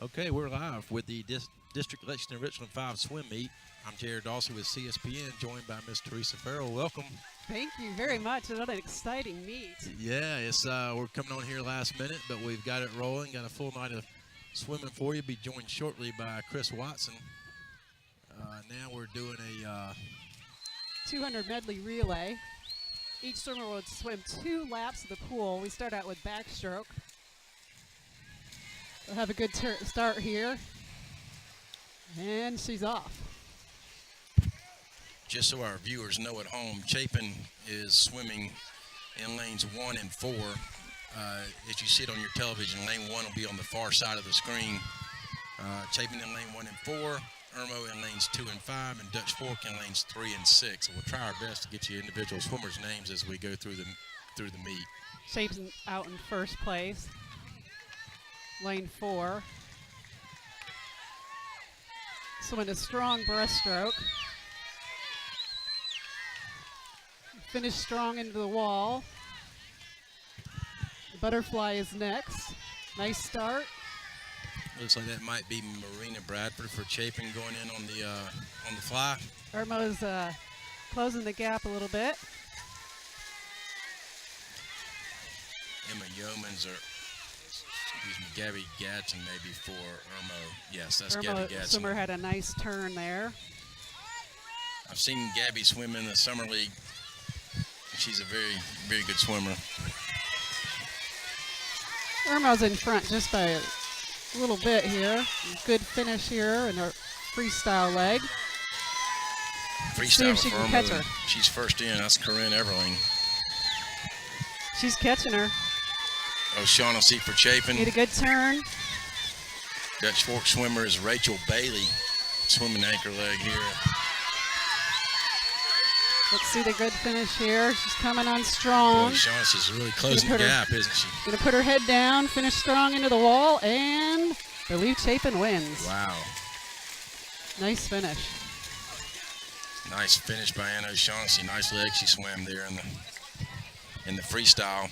Okay, we're live with the District Election in Richland 5 swim meet. I'm Jared Dawson with CSPN, joined by Miss Teresa Farrell. Welcome. Thank you very much. What an exciting meet. Yeah, it's we're coming on here last minute, but we've got it rolling. Got a full night of swimming for you. Be joined shortly by Chris Watson. Now we're doing a 200 medley relay. Each swimmer will swim 2 laps of the pool. We start out with backstroke. We'll have a good start here. And she's off. just so our viewers know at home, Chapin is swimming in lanes 1 and 4. As you see it on your television, lane 1 will be on the far side of the screen. Chapin in lane 1 and 4, Irmo in lanes 2 and 5, and Dutch Fork in lanes 3 and 6. So we'll try our best to get you individual swimmers' names as we go through the meet. Chapin out in first place. Lane 4. Swimming a strong breaststroke. Finish strong into the wall. The butterfly is next. Nice start. Looks like that might be Marina Bradford for Chapin going in on the fly. Irmo's closing the gap a little bit. Emma Yeomans Gabby Gadsden maybe for Irmo. Yes, that's Gabby Irmo Gadsden. swimmer had a nice turn there. I've seen Gabby swim in the summer league. She's a very, very good swimmer. Irmo's in front just by a little bit here. Good finish here in her freestyle leg. Freestyle See if she can catch her. She's first in. That's Corinne Everling. She's catching her. O'Shaughnessy for Chapin. Need a good turn. Dutch Fork swimmer is Rachel Bailey. Swimming anchor leg here. Let's see the good finish here. She's coming on strong. O'Shaughnessy's really closing the gap, isn't she? Gonna put her head down, finish strong into the wall, and I believe Chapin wins. Wow. Nice finish. Nice finish by Anna O'Shaughnessy. Nice leg she swam there in the freestyle.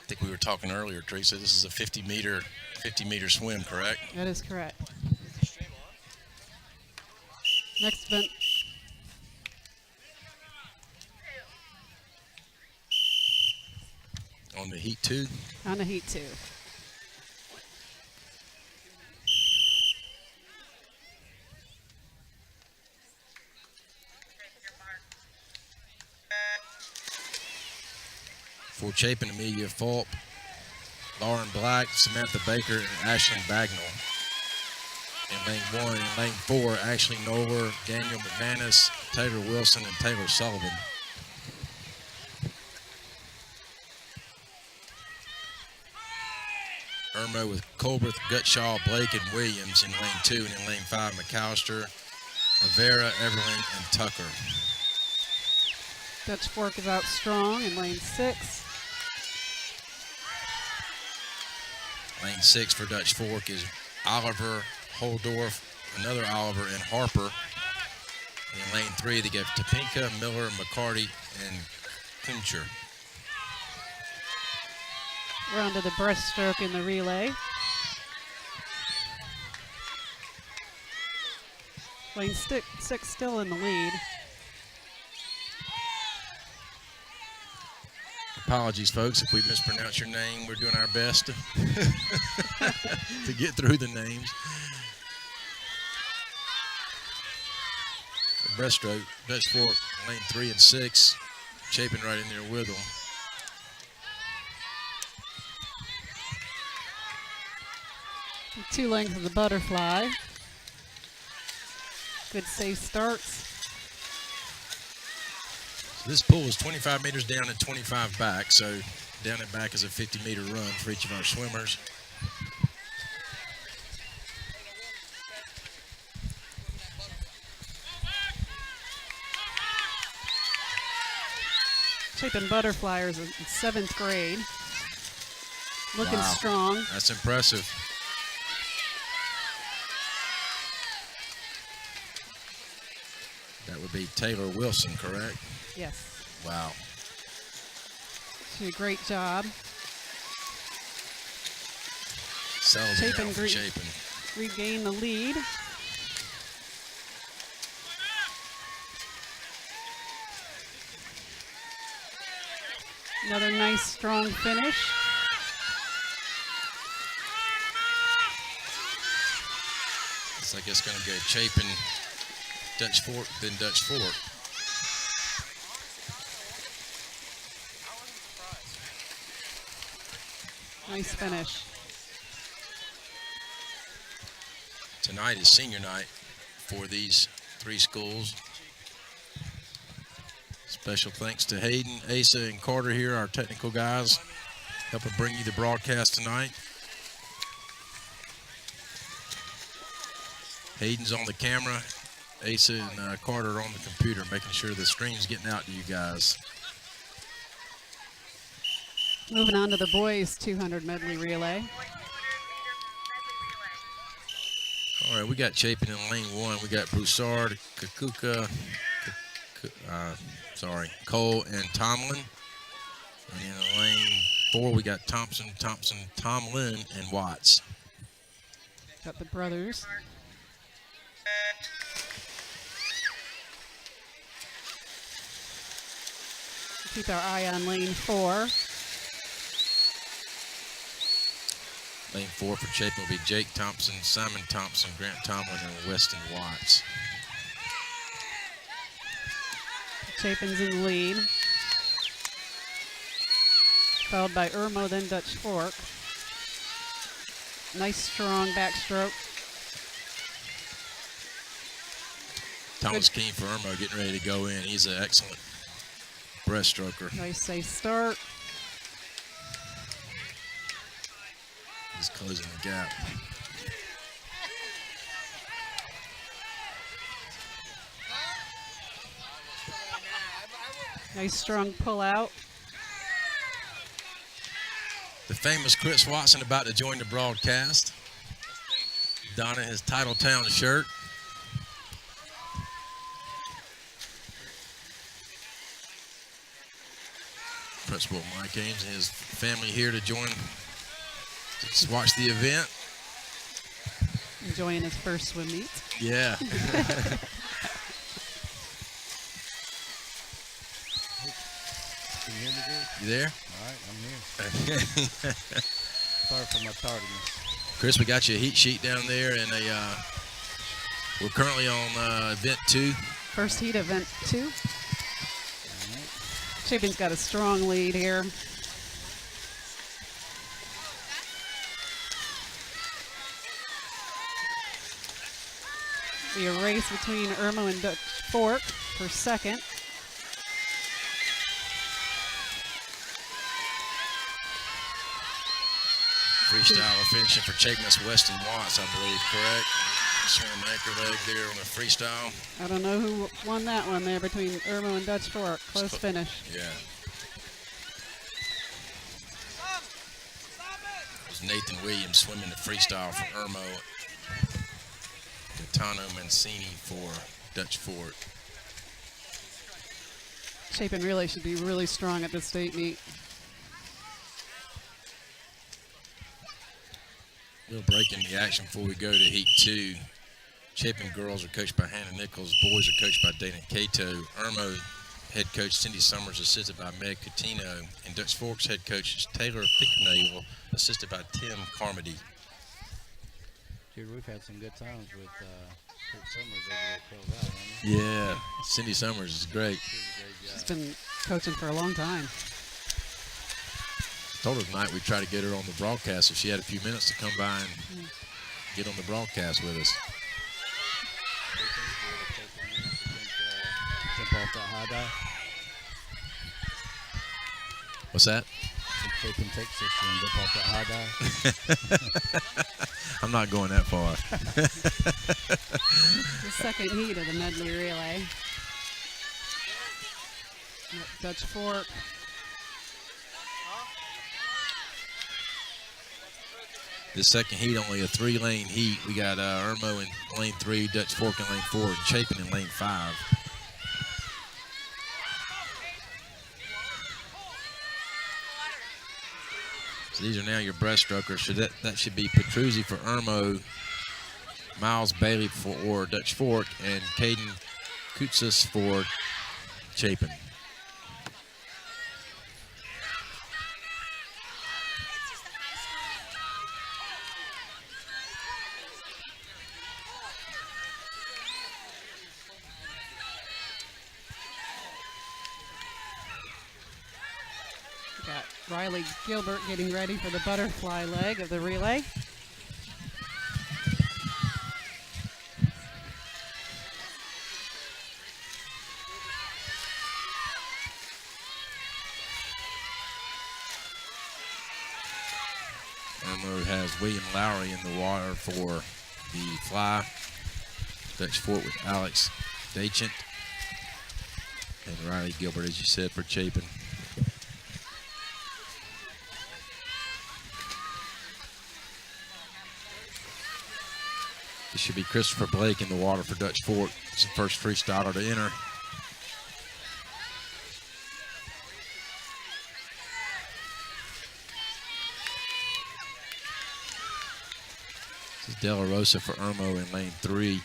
I think we were talking earlier, Teresa. This is a 50-meter swim, correct? That is correct. Next event. On the heat 2. On the heat 2. For Chapin, Amelia Fulp, Lauren Black, Samantha Baker, and Ashlyn Bagnall. In lane 1, in lane 4, Ashley Knoller, Daniel McManus, Taylor Wilson, and Taylor Sullivan. Irmo with Colbert, Gutshaw, Blake, and Williams in lane 2, and in lane 5, McAllister, Avera, Everland, and Tucker. Dutch Fork is out strong in lane 6. Lane 6 for Dutch Fork is Oliver, Holdorf, another Oliver, and Harper. In lane 3, they get Topinka, Miller, McCarty, and Kuncher. We're on to the breaststroke in the relay. Lane 6 still in the lead. Apologies, folks, if we mispronounce your name. We're doing our best to get through the names. The breaststroke, Dutch Fork, lane 3 and 6. Chapin right in there with them. Two lengths of the butterfly. Good safe starts. So this pool is 25 meters down and 25 back, so down and back is a 50-meter run for each of our swimmers. Chapin butterflyers in 7th grade. Looking Wow. strong. That's impressive. That would be Taylor Wilson, correct? Yes. Wow. She did a great job. Sells it now for Chapin. Regain the lead. Another nice, strong finish. Looks like it's going to go Chapin, Dutch fork, then Dutch fork. Nice finish. Tonight is senior night for these three schools. Special thanks to Hayden, Asa, and Carter here, our technical guys, helping bring you the broadcast tonight. Hayden's on the camera. Asa and Carter are on the computer, making sure the stream's getting out to you guys. Moving on to the boys' 200 medley relay. All right, we got Chapin in lane 1. We got Broussard, Cole, and Tomlin. And in lane 4, we got Thompson, Tomlin, and Watts. Got the brothers. Keep our eye on lane 4. Lane 4 for Chapin will be Jake Thompson, Simon Thompson, Grant Tomlin, and Weston Watts. Chapin's in the lead. Followed by Irmo, then Dutch fork. Nice, strong backstroke. Thomas Keene for Irmo getting ready to go in. He's an excellent breaststroker. Nice, safe start. He's closing the gap. Nice, strong pull out. The famous Chris Watson about to join the broadcast. Donning his Titletown shirt. Principal Mike Ames and his family here to join, to watch the event. Enjoying his first swim meet. Yeah. Can you hear me good? You there? All right, I'm here. Sorry for my tardiness. Chris, we got you a heat sheet down there, and we're currently on event 2. First heat, event 2. Chapin's got a strong lead here. Be a race between Irmo and Dutch fork for second. Freestyle finishing for Chapin. That's Weston Watts, I believe, correct? Swim anchor leg there on the freestyle. I don't know who won that one there between Irmo and Dutch fork. Close finish. Yeah. It was Nathan Williams swimming the freestyle for Irmo. Gaetano Mancini for Dutch fork. Chapin really should be really strong at the state meet. Little break in the action before we go to heat 2. Chapin girls are coached by Hannah Nichols. Boys are coached by Dana Cato. Irmo head coach Cindy Summers, assisted by Meg Coutinho. And Dutch Forks head coach is Taylor Finkenagel, assisted by Tim Carmody. Dude, we've had some good times with Kurt Summers over at 12 out, haven't we? Yeah, Cindy Summers is great. She's been coaching for a long time. Told her tonight we'd try to get her on the broadcast if she had a few minutes to come by and get on the broadcast with us. Jump off that high dive. What's that? Chapin takes this and jump off that high dive. I'm not going that far. The second heat of the medley relay. Dutch fork. This second heat, only a 3-lane heat. We got Irmo in lane 3, Dutch Fork in lane 4, and Chapin in lane 5. So These are now your breaststrokers. So that should be Petruzzi for Irmo, Miles Bailey for Dutch Fork, and Caden Kutsis for Chapin. Got Riley Gilbert getting ready for the butterfly leg of the relay. Irmo has William Lowry in the water for the fly. Dutch Fork with Alex Dachant. And Riley Gilbert, as you said, for Chapin. This should be Christopher Blake in the water for Dutch Fork. It's the first freestyler to enter. This is De La Rosa for Irmo in lane 3.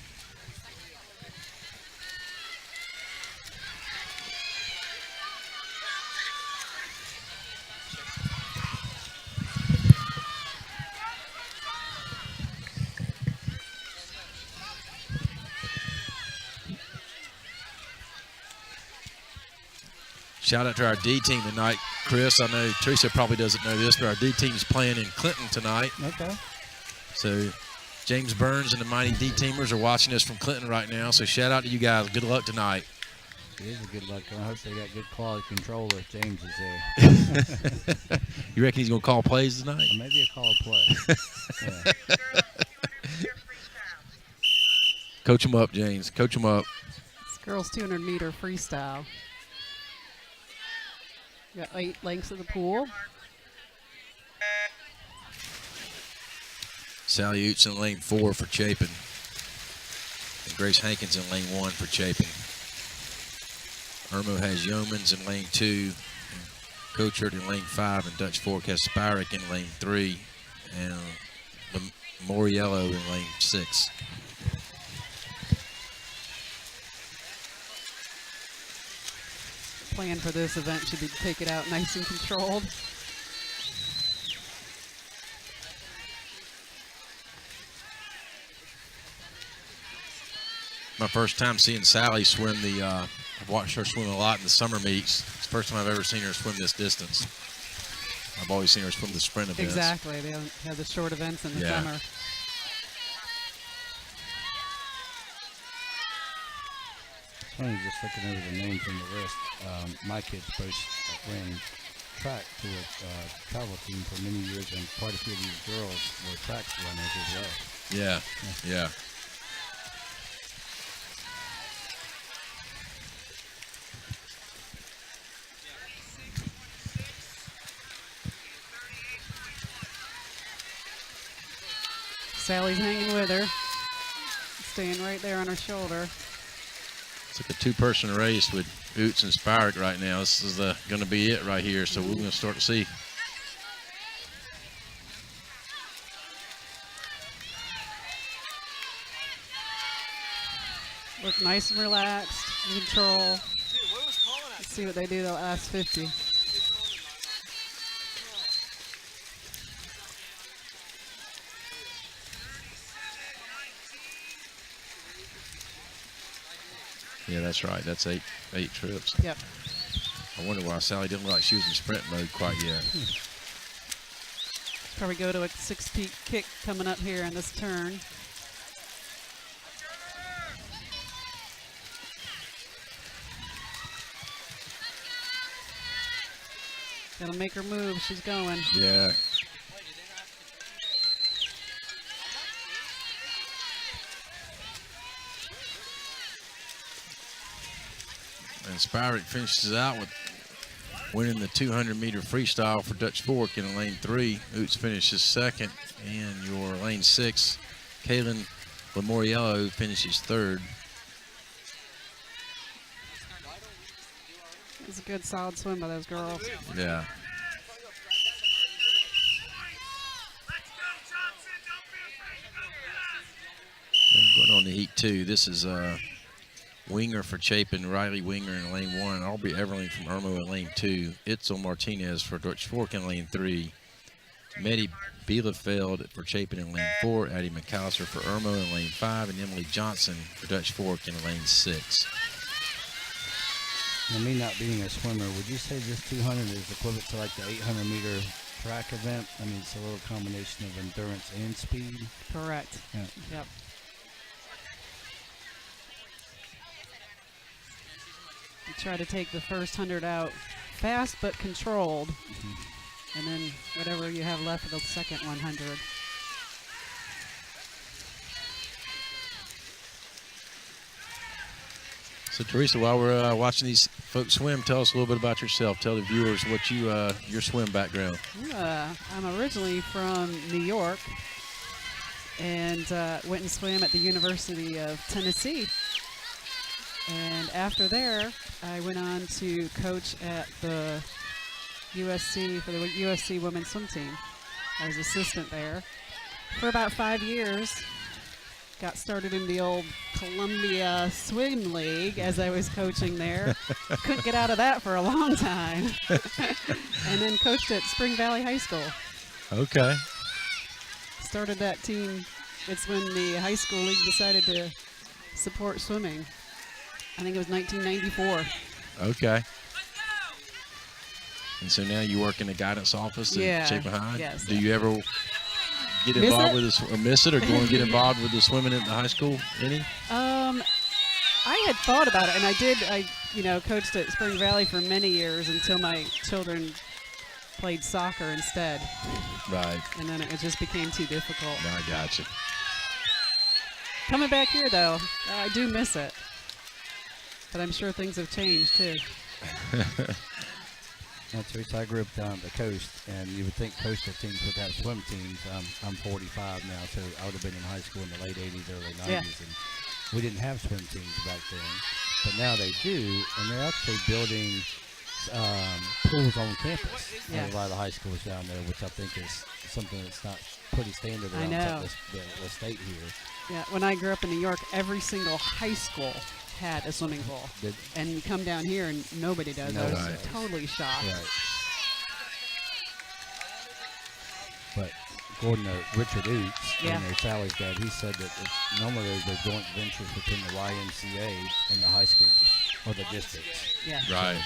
Shout out to our D team tonight, Chris. I know Teresa probably doesn't know this, but our D team is playing in Clinton tonight. Okay. So James Burns and the mighty D teamers are watching us from Clinton right now. So shout out to you guys. Good luck tonight. It is a good luck. I hope they got good quality control if James is there. You reckon he's going to call plays tonight? Or maybe a call play. Yeah. Coach him up, James. Coach him up. It's girls 200 meter freestyle. Got 8 lengths of the pool. Sally Oots in lane 4 for Chapin. And Grace Hankins in lane 1 for Chapin. Irmo has Yeomans in lane 2. Coachert in lane 5. And Dutch Fork has Spyrick in lane 3. And Moriello in lane 6. Plan for this event should be to take it out nice and controlled. My first time seeing Sally swim I've watched her swim a lot in the summer meets. It's the first time I've ever seen her swim this distance. I've always seen her swim the sprint events. Exactly. They have the short events in the summer. Funny, just looking over the names on the list. My kids both ran track to a travel team for many years, and quite a few of these girls were track runners as well. Yeah. Sally's hanging with her, staying right there on her shoulder. It's like a two-person race with Oots and Spyrick right now. This is going to be it right here, so we're going to start to see. Look nice and relaxed, in control. Let's see what they do the last 50. Yeah, that's right. That's eight trips. Yep. I wonder why Sally didn't look like she was in sprint mode quite yet. Probably go to a 6-peak kick coming up here on this turn. Gotta make her move. She's going. Yeah. And Spyrick finishes out with winning the 200-meter freestyle for Dutch Fork in lane 3. Oots finishes second, and your lane 6, Kaylin Lamoriello finishes third. It's a good solid swim by those girls. Yeah. the heat 2. This is Winger for Chapin, Riley Winger in lane 1, Aubrey Everling from Irmo in lane 2, Itzel Martinez for Dutch Fork in lane 3, Medi Bielefeld for Chapin in lane 4, Addie McAllister for Irmo in lane 5, and Emily Johnson for Dutch Fork in lane 6. Now, me not being a swimmer, would you say this 200 is equivalent to like the 800-meter track event? I mean, it's a little combination of endurance and speed. Correct. Yeah. Yep. You try to take the first 100 out fast but controlled, and then whatever you have left for the second 100. So Teresa, while we're watching these folks swim, tell us a little bit about yourself. Tell the viewers what you your swim background. I'm originally from New York and went and swam at the University of Tennessee. And after there, I went on to coach at the USC for the USC women's swim team. I was assistant there for about 5 years. Got started in the old Columbia Swim League as I was coaching there. Couldn't get out of that for a long time. And then coached at Spring Valley High School. Okay. Started that team. It's when the high school league decided to support swimming. I think it was 1994. Okay. And so now you work in the guidance office at Chapin High? Yes. Do you ever get Miss involved it? with this, or miss it, or go and get involved with the swimming at the high school? Any? I had thought about it, and I did. I coached at Spring Valley for many years until my children played soccer instead. Right. And then it just became too difficult. No, I got you. Coming back here, though, I do miss it. But I'm sure things have changed, too. Now, Teresa, I grew up down the coast, and you would think coastal teams would have swim teams. I'm 45 now, so I would have been in high school in the late 80s, early 90s, Yeah. and we didn't have swim teams back then. But now they do, and they're actually building pools on campus. Yeah. A lot of the high schools down there, which I think is something that's not pretty standard I around know. the state here. Yeah, when I grew up in New York, every single high school had a swimming pool. And you come down here and nobody does. I was Nobody. totally shocked. Right. But according to Richard Oots, Yeah. Sally's dad, he said that normally they're joint ventures between the YMCA and the high schools or the districts. Yeah. Right.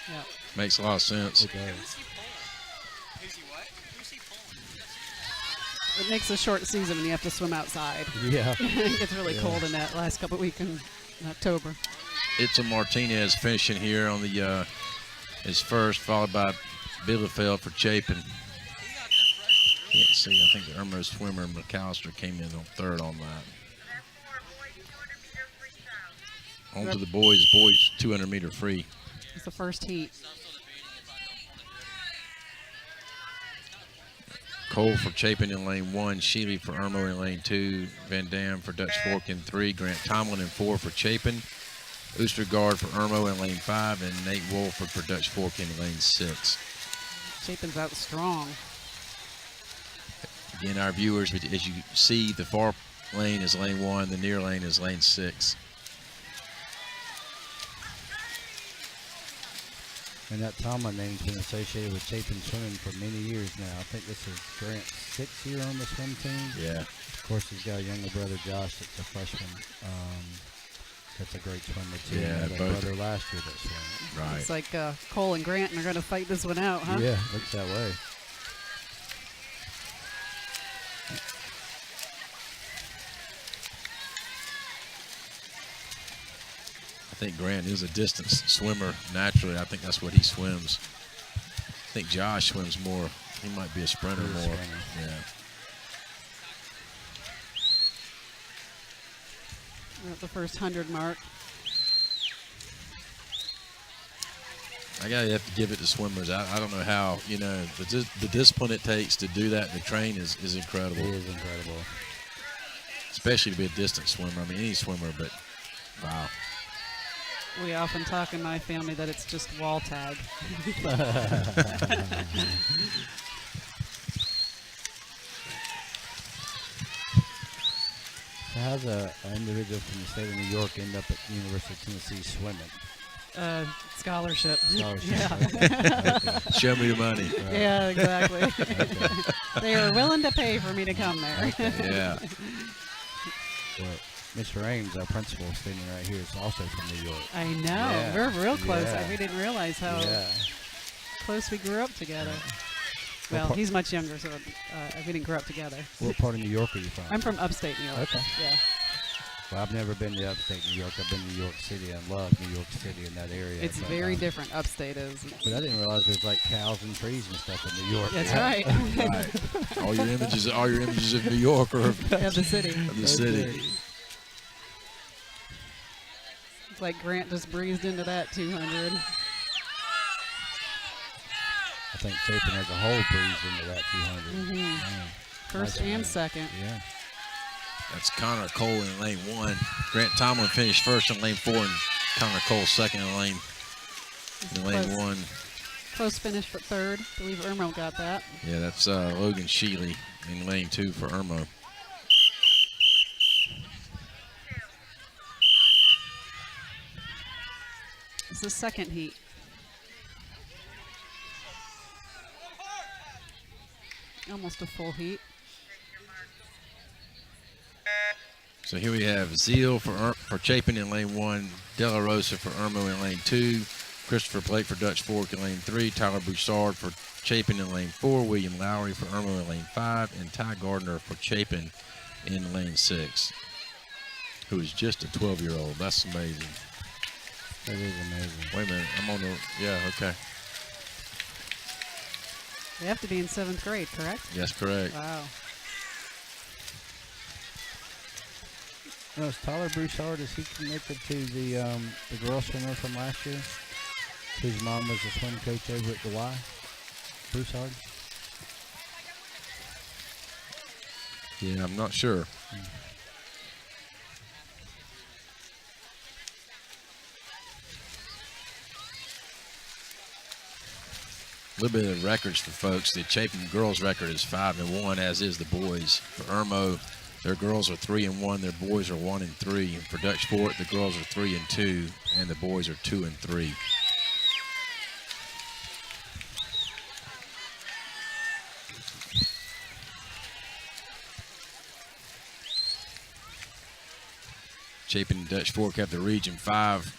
Yeah. Makes a lot of sense. It does. It makes a short season when you have to swim outside. Yeah. It gets really Yeah. cold in that last couple of weeks in October. Itzel Martinez finishing here on the his first, followed by Bielefeld for Chapin. Can't see. I think the Irmo swimmer McAllister came in on third on that. On to the boys 200-meter free. It's the first heat. Cole for Chapin in lane 1, Sheely for Irmo in lane 2, Van Dam for Dutch Fork in 3, Grant Tomlin in 4 for Chapin, Oostergaard for Irmo in lane 5, and Nate Wolford for Dutch Fork in lane 6. Chapin's out strong. Again, our viewers, as you see, the far lane is lane 1, the near lane is lane 6. And that Tomlin name's been associated with Chapin swimming for many years now. I think this is Grant's 6th year on the swim team. Yeah. Of course, he's got a younger brother, Josh, that's a freshman. That's a great swimmer, too. Yeah, And a both brother last year that swam. Right. It's like Cole and Grant are going to fight this one out, huh? Yeah, looks that way. I think Grant is a distance swimmer naturally. I think that's what he swims. I think Josh swims more. He might be a sprinter He's a more. sprinter. Yeah. We're at the first 100 mark. I gotta have to give it to swimmers. I don't know how, the discipline it takes to do that and to train is incredible. It is incredible. Especially to be a distance swimmer. I mean, any swimmer, but wow. We often talk in my family that it's just wall tag. how's an individual from the state of New York end up at the University of Tennessee swimming? Scholarship. Scholarship. Yeah. Okay. Show me the money. Right. Yeah, exactly. Okay. They were willing to pay for me to come there. Yeah. Well, Mr. Ames, our principal, standing right here, is also from New York. I know. Yeah. We're real close. Yeah. We didn't realize how Yeah. close we grew up together. Well, he's much younger, so we didn't grow up together. What part of New York are you from? I'm from upstate New York. Okay. Yeah. Well, I've never been to upstate New York. I've been to New York City and love New York City in that area. It's but, very different. Upstate is. But I didn't realize there's like cows and trees and stuff in New York. That's right. Right. All your images of New York are Of the city. of the city. It's like Grant just breezed into that 200. I think Chapin as a whole breezed into that 200. Mhm. Man, First nice and man. second. Yeah. That's Connor Cole in lane 1. Grant Tomlin finished first in lane 4, and Connor Cole second in lane Close. 1. Close finish for third. I believe Irmo got that. Yeah, that's Logan Sheely in lane 2 for Irmo. It's the second heat. Almost a full heat. So here we have Zeal for Chapin in lane 1, De La Rosa for Irmo in lane 2, Christopher Blake for Dutch Fork in lane 3, Tyler Broussard for Chapin in lane 4, William Lowry for Irmo in lane 5, and Ty Gardner for Chapin in lane 6, who is just a 12-year-old. That's amazing. That is amazing. Wait a minute, I'm on the, yeah, okay. They have to be in 7th grade, correct? Yes, correct. Wow. No, is Tyler Broussard, is he connected to the girl swimmer from last year? Whose mom was a swim coach over at the Y? Broussard? Yeah, I'm not sure. A little bit of records for folks. The Chapin girls record is 5-1, as is the boys. For Irmo, their girls are 3-1, their boys are 1-3. For Dutch Fort, the girls are 3-2, and the boys are 2-3. Chapin and Dutch Fork have the Region 5A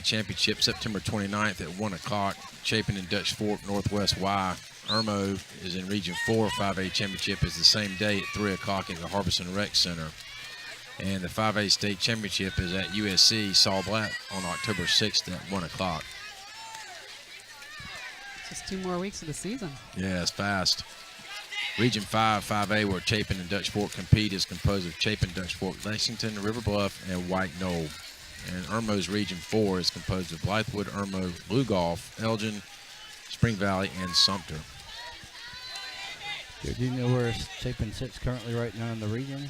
Championship September 29th at 1 o'clock. Chapin and Dutch Fork Northwest Y. Irmo is in Region 4 5A Championship is the same day at 3 o'clock at the Harbison Rec Center. And the 5A State Championship is at USC Saul Black on October 6th at 1 o'clock. Just 2 more weeks of the season. Yeah, it's fast. Region 5, 5A, where Chapin and Dutch Fork compete, is composed of Chapin, Dutch Fork, Lexington, River Bluff, and White Knoll. And Irmo's Region 4 is composed of Blythewood, Irmo, Lugoff, Elgin, Spring Valley, and Sumter. Do you know where Chapin sits currently right now in the region?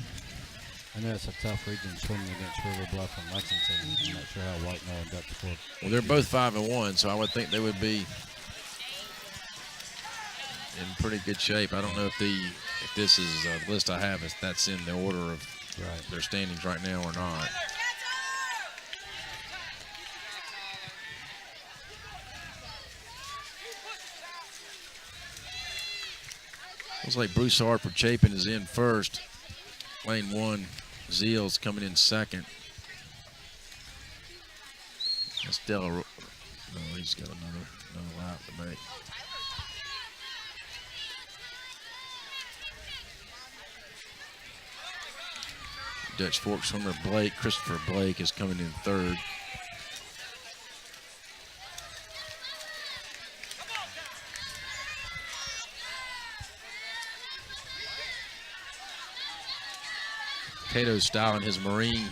I know it's a tough region swimming against River Bluff and Lexington. I'm not sure how White Knoll and Dutch Fork. Well, they're both 5-1, so I would think they would be in pretty good shape. I don't know if this is a list I have, if that's in the order of their standings right now or not. Looks like Broussard for Chapin is in first. Lane 1, Zeal's coming in second. That's Della. No, he's got another lap to make. Dutch Fork swimmer Blake, Christopher Blake, is coming in third. Cato's styling his marine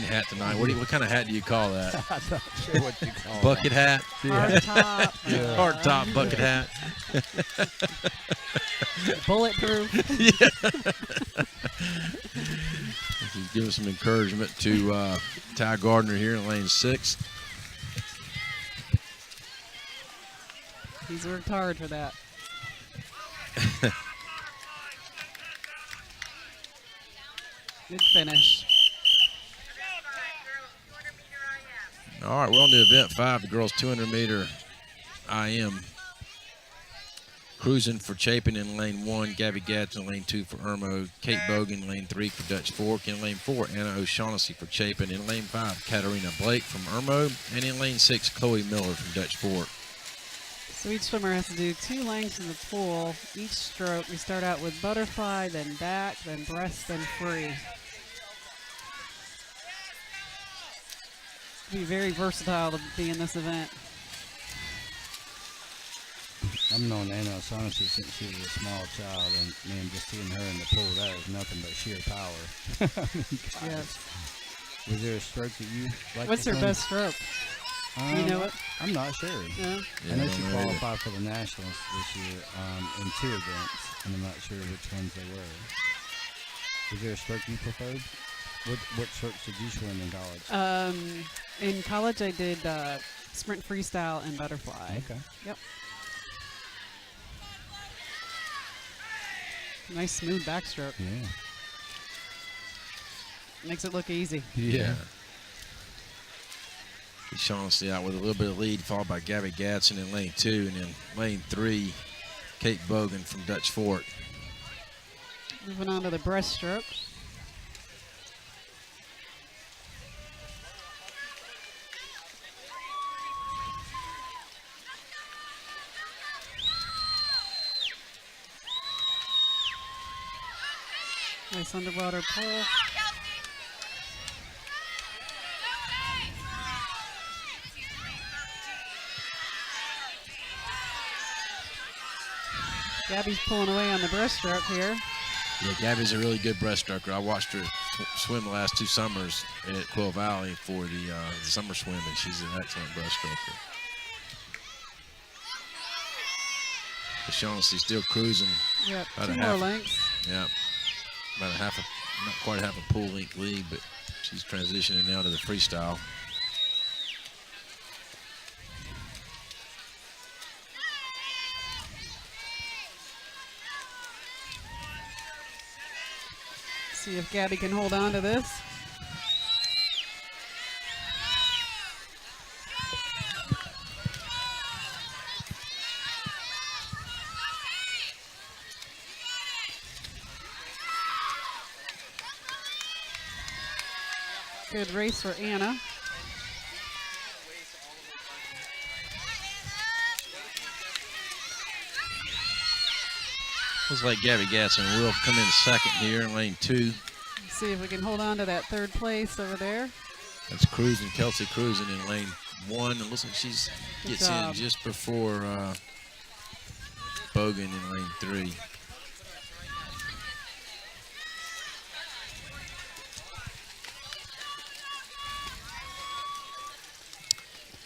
hat tonight. What kind of hat do you call that? I'm not sure what you call Bucket hat? Hard top. Yeah. Hard top bucket hat. Bulletproof. He's giving some encouragement to Ty Gardner here in lane 6. He's worked hard for that. Good finish. All right, we're on to event 5, the girls 200-meter IM. Cruising for Chapin in lane 1, Gabby Gatz in lane 2 for Irmo, Kate Bogan lane 3 for Dutch Fork, in lane 4, Anna O'Shaughnessy for Chapin, in lane 5, Katarina Blake from Irmo, and in lane 6, Chloe Miller from Dutch Fork. So each swimmer has to do 2 lengths in the pool. Each stroke, we start out with butterfly, then back, then breast, then free. Be very versatile to be in this event. I've known Anna O'Shaughnessy since she was a small child, and man, just seeing her in the pool, that is nothing but sheer power. Yes. Was there a stroke that you like? What's her best stroke? You know it? I'm not sure. Yeah. I know she qualified for the Nationals this year in 2 events, and I'm not sure which ones they were. Was there a stroke you preferred? What strokes did you swim in college? In college, I did sprint freestyle and butterfly. Okay. Yep. Nice smooth backstroke. Yeah. Makes it look easy. Yeah. Shaughnessy out with a little bit of lead, followed by Gabby Gatson in lane 2, and in lane 3, Kate Bogan from Dutch Fork. Moving on to the breaststroke. Nice underwater pull. Gabby's pulling away on the breaststroke here. Yeah, Gabby's a really good breaststroker. I watched her swim the last 2 summers at Quill Valley for the summer swim, and she's an excellent breaststroker. Shaughnessy's still cruising. Yep, about 2 a more half, lengths. Yeah, about not quite half a pool length lead, but she's transitioning now to the freestyle. See if Gabby can hold on to this. Good race for Anna. Looks like Gabby Gatson will come in second here in lane 2. See if we can hold on to that 3rd place over there. That's cruising, Kelsey cruising in lane 1. It looks like she's gets in just before Bogan in lane 3.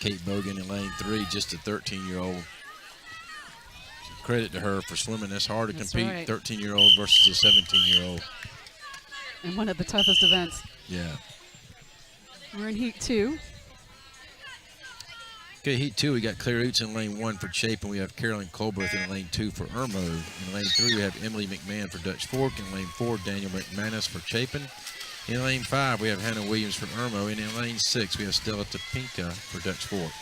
Kate Bogan in lane 3, just a 13-year-old. Credit to her for swimming this hard to compete, right. 13-year-old versus a 17-year-old. In one of the toughest events. Yeah. We're in heat 2. Okay, heat 2, we got Claire Oots in lane 1 for Chapin. We have Carolyn Colberth in lane 2 for Irmo. In lane 3, we have Emily McMahon for Dutch Fork. In lane 4, Daniel McManus for Chapin. In lane 5, we have Hannah Williams for Irmo. And in lane 6, we have Stella Topinka for Dutch Fork.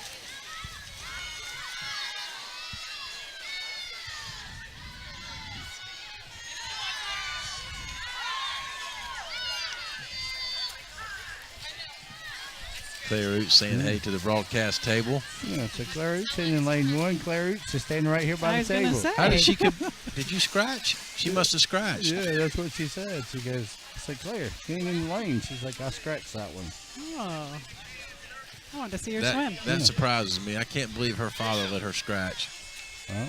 Claire Oots saying hey to the broadcast table. Yeah, so Claire Oots sitting in lane 1. Claire Oots is standing right here by the table. How did she did you scratch? She must have scratched. Yeah, that's what she said. She goes, I said, Claire, she ain't in the lane. She's like, I scratched that one. Oh. I wanted to see her swim. That surprises me. I can't believe her father let her scratch. Well,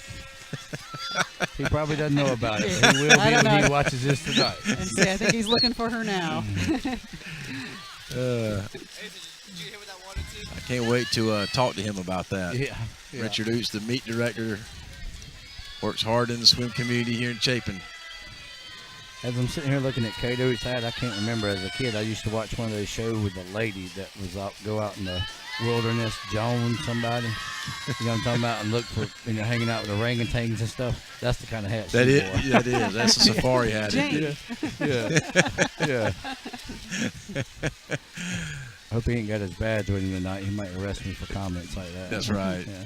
he probably doesn't know about it. He will be when he watches this tonight. And see, I think he's looking for her now. I can't wait to talk to him about that. Yeah. Richard Oots, the meet director, works hard in the swim community here in Chapin. As I'm sitting here looking at Cato's hat, I can't remember. As a kid, I used to watch one of those shows with a lady that was go out in the wilderness, Joan somebody. You know what I'm talking about? And look for, hanging out with orangutans and stuff. That's the kind of hat she wore. That is. That's a safari hat. Jane. Yeah. Hope he ain't got his badge with him tonight. He might arrest me for comments like that. That's right. Yeah.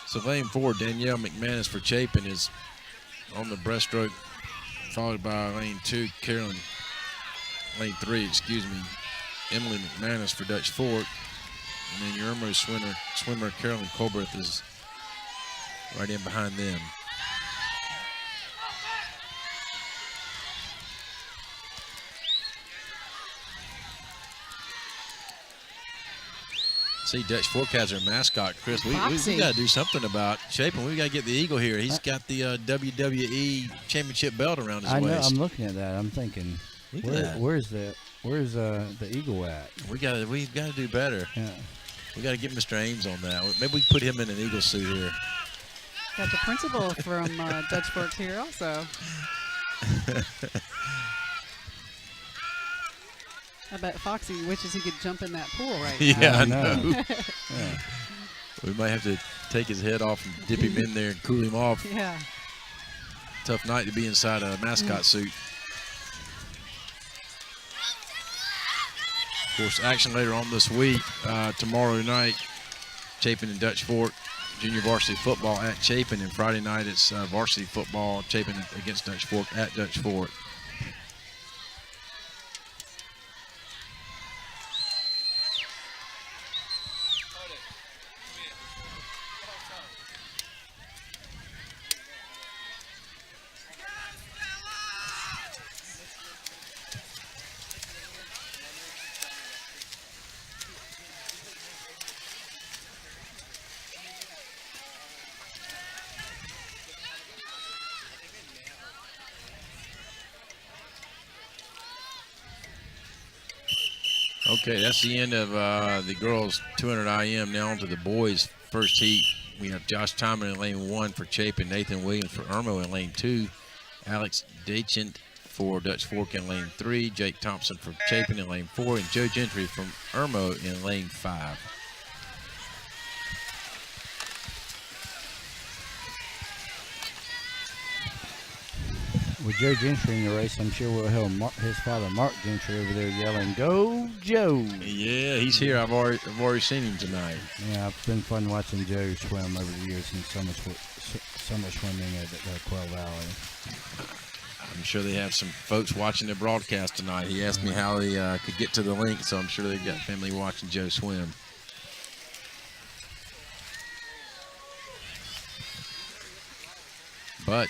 So lane 4, Danielle McManus for Chapin is on the breaststroke, followed by lane 2, lane 3, Emily McManus for Dutch Fork. And then your Irmo swimmer Carolyn Colbert is right in behind them. See, Dutch Fork has their mascot, Chris. We got to do something about Chapin. We got to get the Eagle here. He's got the WWE Championship belt around his waist. I know. I'm looking at that. I'm thinking, where's the Eagle at? We've got to do better. Yeah. We got to get Mr. Ames on that. Maybe we put him in an Eagle suit here. Got the principal from Dutch Fork here also. I bet Foxy wishes he could jump in that pool right now. Yeah, I know. Yeah. We might have to take his head off and dip him in there and cool him off. Yeah. Tough night to be inside a mascot suit. Of course, action later on this week. Tomorrow night, Chapin and Dutch Fork, junior varsity football at Chapin. And Friday night, it's varsity football, Chapin against Dutch Fork at Dutch Fork. Okay, that's the end of the girls 200 IM. Now on to the boys' first heat. We have Josh Timon in lane 1 for Chapin, Nathan Williams for Irmo in lane 2, Alex Dachant for Dutch Fork in lane 3, Jake Thompson for Chapin in lane 4, and Joe Gentry from Irmo in lane 5. With Joe Gentry in the race, I'm sure we'll have his father, Mark Gentry, over there yelling, "Go, Joe!" Yeah, he's here. I've already seen him tonight. Yeah, it's been fun watching Joe swim over the years in summer swimming at Quail Valley. I'm sure they have some folks watching the broadcast tonight. He asked me how he could get to the link, so I'm sure they've got family watching Joe swim. But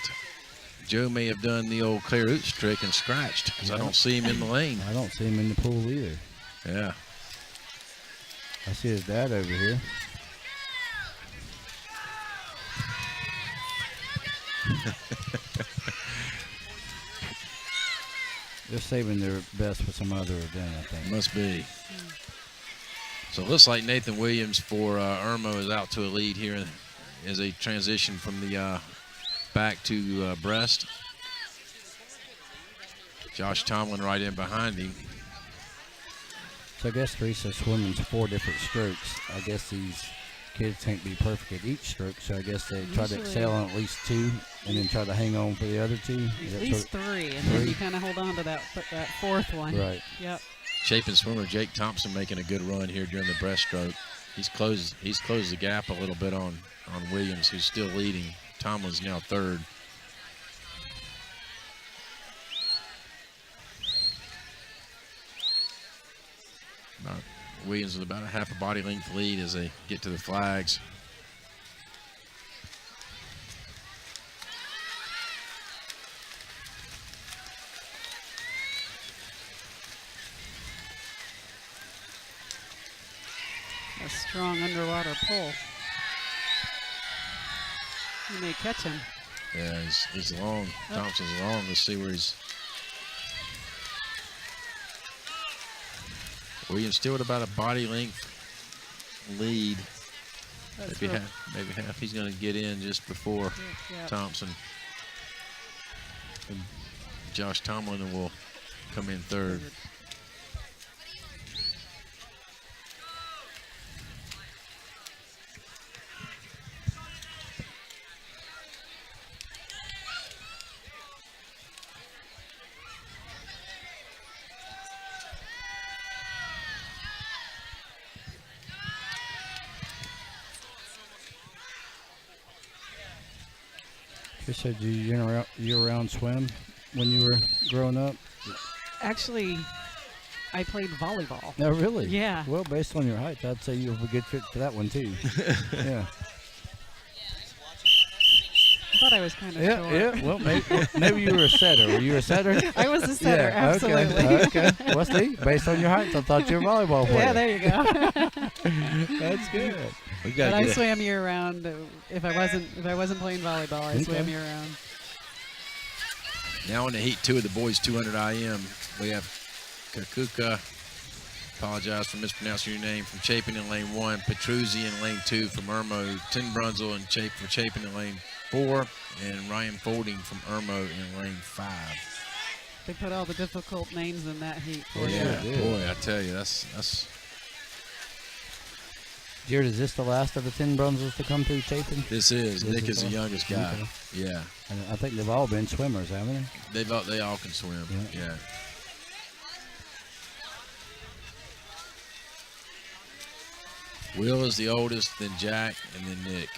Joe may have done the old Claire Oots trick and scratched because I don't see him in the lane. I don't see him in the pool either. Yeah. I see his dad over here. They're saving their best for some other event, I think. Must be. So it looks like Nathan Williams for Irmo is out to a lead here as a transition from the back to breast. Josh Tomlin right in behind him. So I guess Teresa swimming's 4 different strokes. I guess these kids can't be perfect at each stroke, so I guess they try to excel on at least 2 and then try to hang on for the other 2. At least 3, and then you kind of hold on to that 4th one. Right. Yep. Chapin swimmer Jake Thompson making a good run here during the breaststroke. He's closed the gap a little bit on Williams, who's still leading. Tomlin's now 3rd. Williams with about a half a body length lead as they get to the flags. A strong underwater pull. You may catch him. Yeah, he's long. Thompson's long. Let's see where he's. Williams still at about a body length lead. That's Maybe real- half. He's going to get in just before yeah. Thompson. And Josh Tomlin will come in third. So do you year-round swim when you were growing up? Actually, I played volleyball. No, really? Yeah. Well, based on your height, I'd say you have a good fit for that one too. Yeah. I thought I was kind of short. Yeah. Well, maybe you were a setter. Were you a setter? I was a setter, Yeah, absolutely. Okay. Well, see, based on your height, I thought you were a volleyball player. Yeah, there you go. That's good. We But got I to swam year round. If I wasn't playing volleyball, I swam year round. now in the heat 2 of the boys 200 IM. We have Kakuka. Apologize for mispronouncing your name. From Chapin in lane 1, Petruzzi in lane 2 from Irmo, Tin Brunzel and for Chapin in lane 4, and Ryan Folding from Irmo in lane 5. They put all the difficult names in that heat for Yeah, you. boy, I tell you, that's. Jared, is this the last of the 10 Brunzels to come through Chapin? This is. This Nick is is the all? youngest guy. Okay. Yeah. And I think they've all been swimmers, haven't they? They all can swim. Yeah. Yeah. Will is the oldest, then Jack, and then Nick.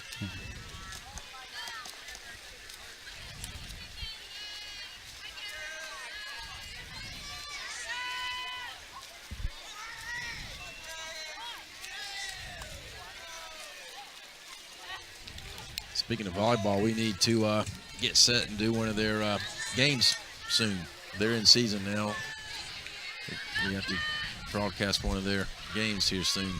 Speaking of volleyball, we need to get set and do one of their games soon. They're in season now. We have to broadcast one of their games here soon.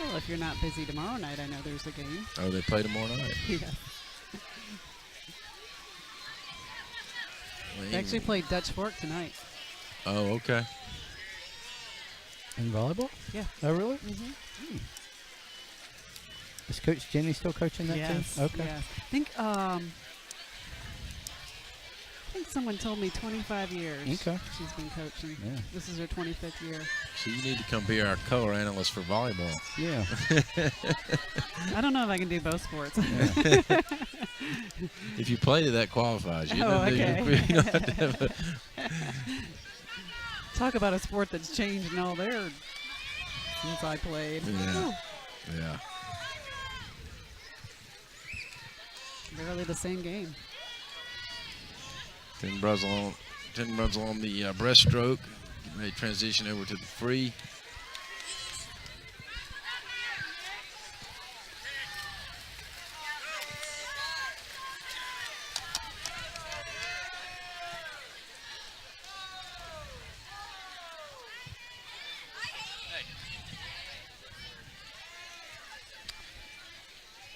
Well, if you're not busy tomorrow night, I know there's a game. Oh, they play tomorrow night. Yeah. They actually played Dutch Fork tonight. Oh, okay. In volleyball? Yeah. Oh, really? Mm-hmm. Is Coach Jenny still coaching that Yes. team? Okay. Yes. I think someone told me 25 years Okay. she's been coaching. Yeah. This is her 25th year. So you need to come be our color analyst for volleyball. Yeah. I don't know if I can do both sports. If you played it, that qualifies. You Oh, don't- okay. you don't have to have a- Talk about a sport that's changed and all there since I played. Yeah. Yeah. Barely the same game. Tin Brunzel on the breaststroke. Getting ready to transition over to the free.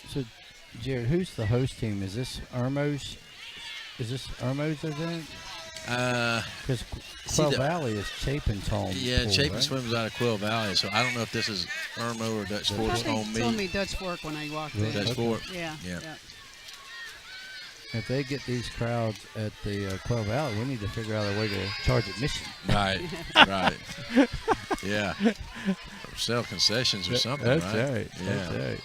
So, Jared, who's the host team? Is this Irmo's? Is this Irmo's event? Because See Quail the- Valley is Chapin's home. Yeah, pool, Chapin right? swims out of Quill Valley, so I don't know if this is Irmo or Dutch I Fork's thought home they told me meet. Dutch Fork when I walked Really? in. Dutch Okay. Fork. Yeah. Yeah. If they get these crowds at the Quail Valley, we need to figure out a way to charge admission. Right, right. Yeah. Or sell concessions or something, That's right? right. Yeah. That's right.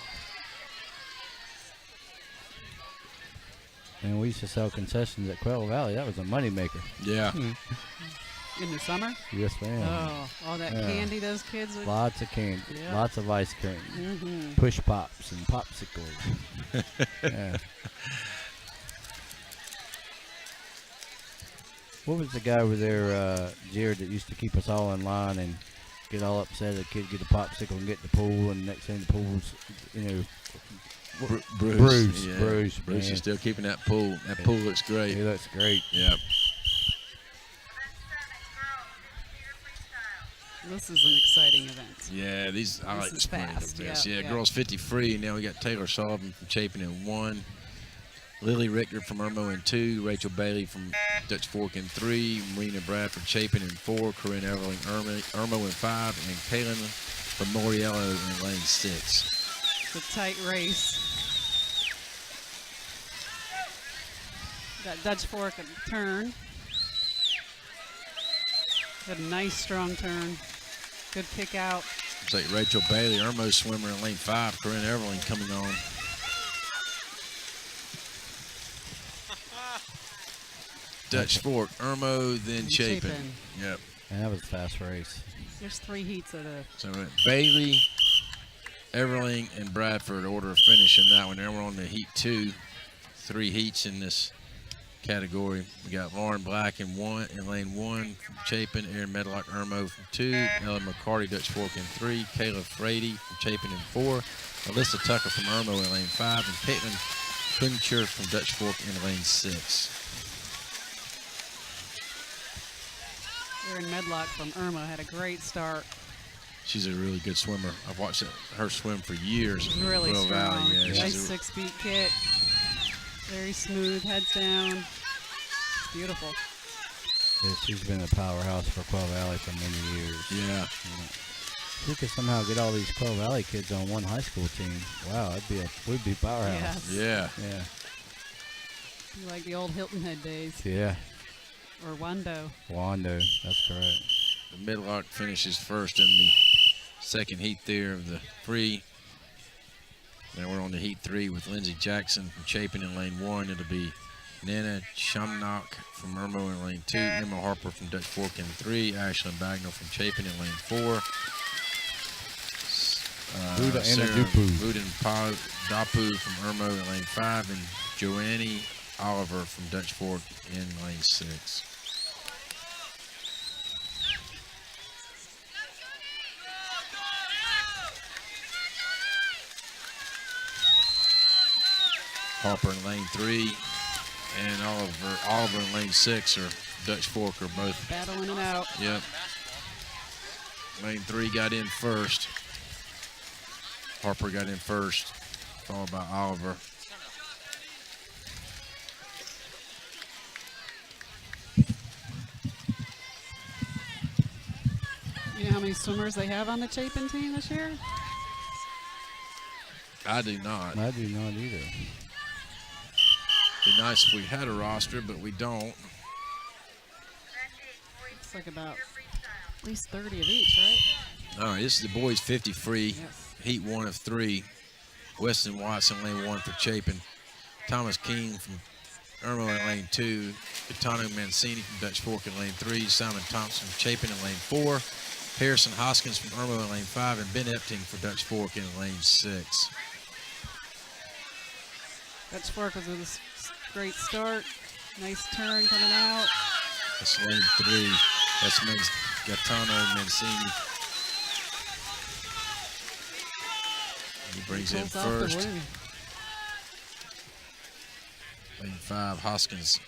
And we used to sell concessions at Quail Valley. That was a moneymaker. Yeah. In the summer? Yes, ma'am. Oh, all that Yeah. candy those kids would. Lots of candy, Yeah. lots of ice cream, Mm-hmm. push pops and popsicles. Yeah. What was the guy over there, Jared, that used to keep us all in line and get all upset? A kid get a popsicle and get in the pool, and the next thing the pool's, Bruce. Bruce, Yeah. Bruce, Bruce man. is still keeping that pool. That pool looks great. He looks great. Yeah. This is an exciting event. Yeah, these I This like the is sprint fast, events. yeah, Yeah, yeah. girls 50 free. Now we got Taylor Sullivan from Chapin in 1. Lily Richter from Irmo in 2, Rachel Bailey from Dutch Fork in 3, Marina Bradford Chapin in 4, Corinne Everling Irmo in 5, and Kaylin from Moriello in lane 6. It's a tight race. Got Dutch Fork at the turn. Got a nice strong turn. Good kick out. Looks like Rachel Bailey, Irmo swimmer in lane 5, Corinne Everling coming on. Dutch Fork, Irmo, then Chapin. Yep. And that was a fast race. There's 3 heats of the. So Bailey, Everling, and Bradford order of finish in that one. Then we're on the heat 2. 3 heats in this category. We got Lauren Black in lane 1 from Chapin, Erin Medlock Irmo from 2, Ellen McCarty Dutch Fork in 3, Kayla Frady from Chapin in 4, Alyssa Tucker from Irmo in lane 5, and Caitlin Kuncher from Dutch Fork in lane 6. Erin Medlock from Irmo had a great start. She's a really good swimmer. I've watched her swim for years. She's really Royal strong. Valley. Yeah, Nice 6-beat kick. Very smooth, heads down. Beautiful. Yeah, she's been a powerhouse for Quail Valley for many years. Yeah. If we could somehow get all these Quail Valley kids on one high school team, wow, we'd be powerhouse. Yes. Yeah. Yeah. You like the old Hilton Head days. Yeah. Or Wando. Wando, that's correct. The Medlock finishes first in the second heat there of the free. Now we're on the heat 3 with Lindsey Jackson from Chapin in lane 1. It'll be Nana Shamnock from Irmo in lane 2, Emma Harper from Dutch Fork in 3, Ashlyn Bagnall from Chapin in lane 4. Buddha Sarah Anadupu. Budin Dapu from Irmo in lane 5, and Joanne Oliver from Dutch Fork in lane 6. Harper in lane 3 and Oliver in lane 6, or Dutch Fork are both Battling it out. Yep. Lane 3 got in first. Harper got in first, followed by Oliver. You know how many swimmers they have on the Chapin team this year? I do not. I do not either. Be nice if we had a roster, but we don't. It's like about at least 30 of each, right? All right, this is the boys 50 free. Yes. Heat 1 of 3. Weston Watson, lane 1 for Chapin. Thomas King from Irmo in lane 2. Gaetano Mancini from Dutch Fork in lane 3. Simon Thompson from Chapin in lane 4. Harrison Hoskins from Irmo in lane 5. And Ben Epting for Dutch Fork in lane 6. Dutch Fork was a great start. Nice turn coming out. That's lane 3. That's Gaetano Mancini. He brings in Pulls off the first. win. Lane 5, Hoskins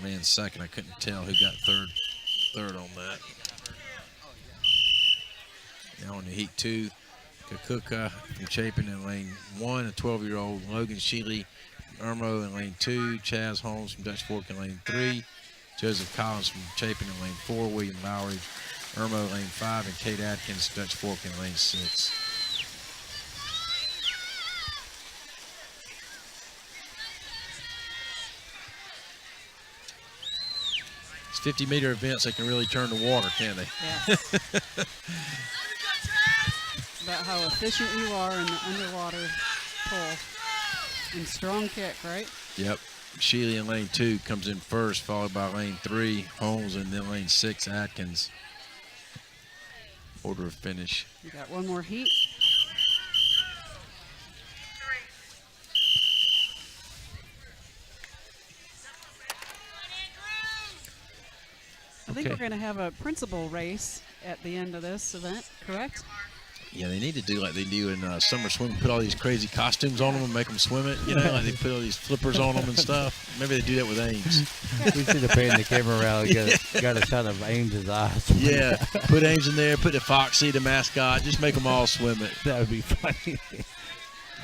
ran second. I couldn't tell who got third on that. Now on the heat 2, Kakuka from Chapin in lane 1, a 12-year-old Logan Sheely from Irmo in lane 2, Chaz Holmes from Dutch Fork in lane 3, Joseph Collins from Chapin in lane 4, William Lowry, Irmo lane 5, and Kate Atkins, Dutch Fork in lane 6. It's 50-meter events, they can really turn the water, can't they? Yes. It's about how efficient you are in the underwater pull. And strong kick, right? Yep. Sheely in lane 2 comes in first, followed by lane 3, Holmes, and then lane 6, Atkins. Order of finish. We got one more heat. I think we're going to have a principal race at the end of this event, correct? Yeah, they need to do like they do in summer swimming, put all these crazy costumes on them and make them swim it. You know, like they put all these flippers on them and stuff. Maybe they do that with Ames. We should have paid the camera around and got a shot of Ames's eyes. Yeah, put Ames in there, put the Foxy, the mascot, just make them all swim it. That would be funny.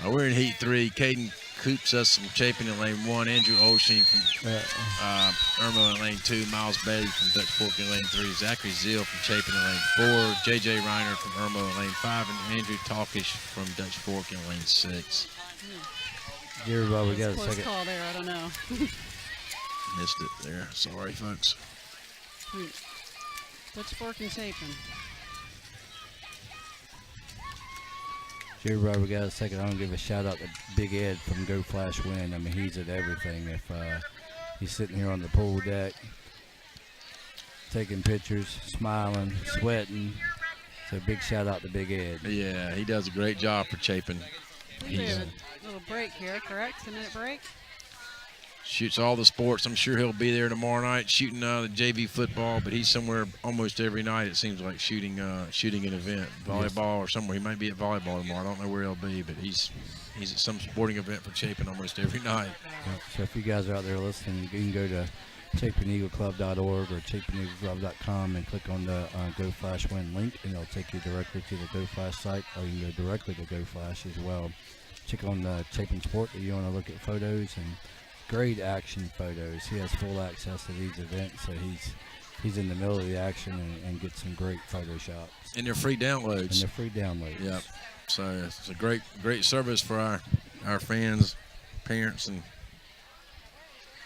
We're in heat 3. Caden Coops us from Chapin in lane 1. Andrew Olsheen from Irmo in lane 2. Miles Bailey from Dutch Fork in lane 3. Zachary Zeal from Chapin in lane 4. J.J. Reiner from Irmo in lane 5. And Andrew Talkish from Dutch Fork in lane 6. Everybody, we got a Close second. call there. I don't know. Missed it there. Sorry, folks. Dutch Fork and Chapin. Everybody, we got a second. I want to give a shout out to Big Ed from Go Flash Win. I mean, he's at everything. If he's sitting here on the pool deck, taking pictures, smiling, sweating. So big shout out to Big Ed. Yeah, he does a great job for Chapin. We have a little break here, correct? 2-minute break. Shoots all the sports. I'm sure he'll be there tomorrow night shooting the JV football, but he's somewhere almost every night, it seems like, shooting an event, volleyball or somewhere. He might be at volleyball tomorrow. I don't know where he'll be, but he's at some sporting event for Chapin almost every night. So if you guys are out there listening, you can go to ChapinEagleClub.org or ChapinEagleClub.com and click on the Go Flash Win link, and it'll take you directly to the Go Flash site, or you can go directly to Go Flash as well. Check on the Chapin Sport if you want to look at photos and great action photos. He has full access to these events, so he's in the middle of the action and gets some great photo shots. And they're free downloads. Yep. So it's a great service for our fans, parents, and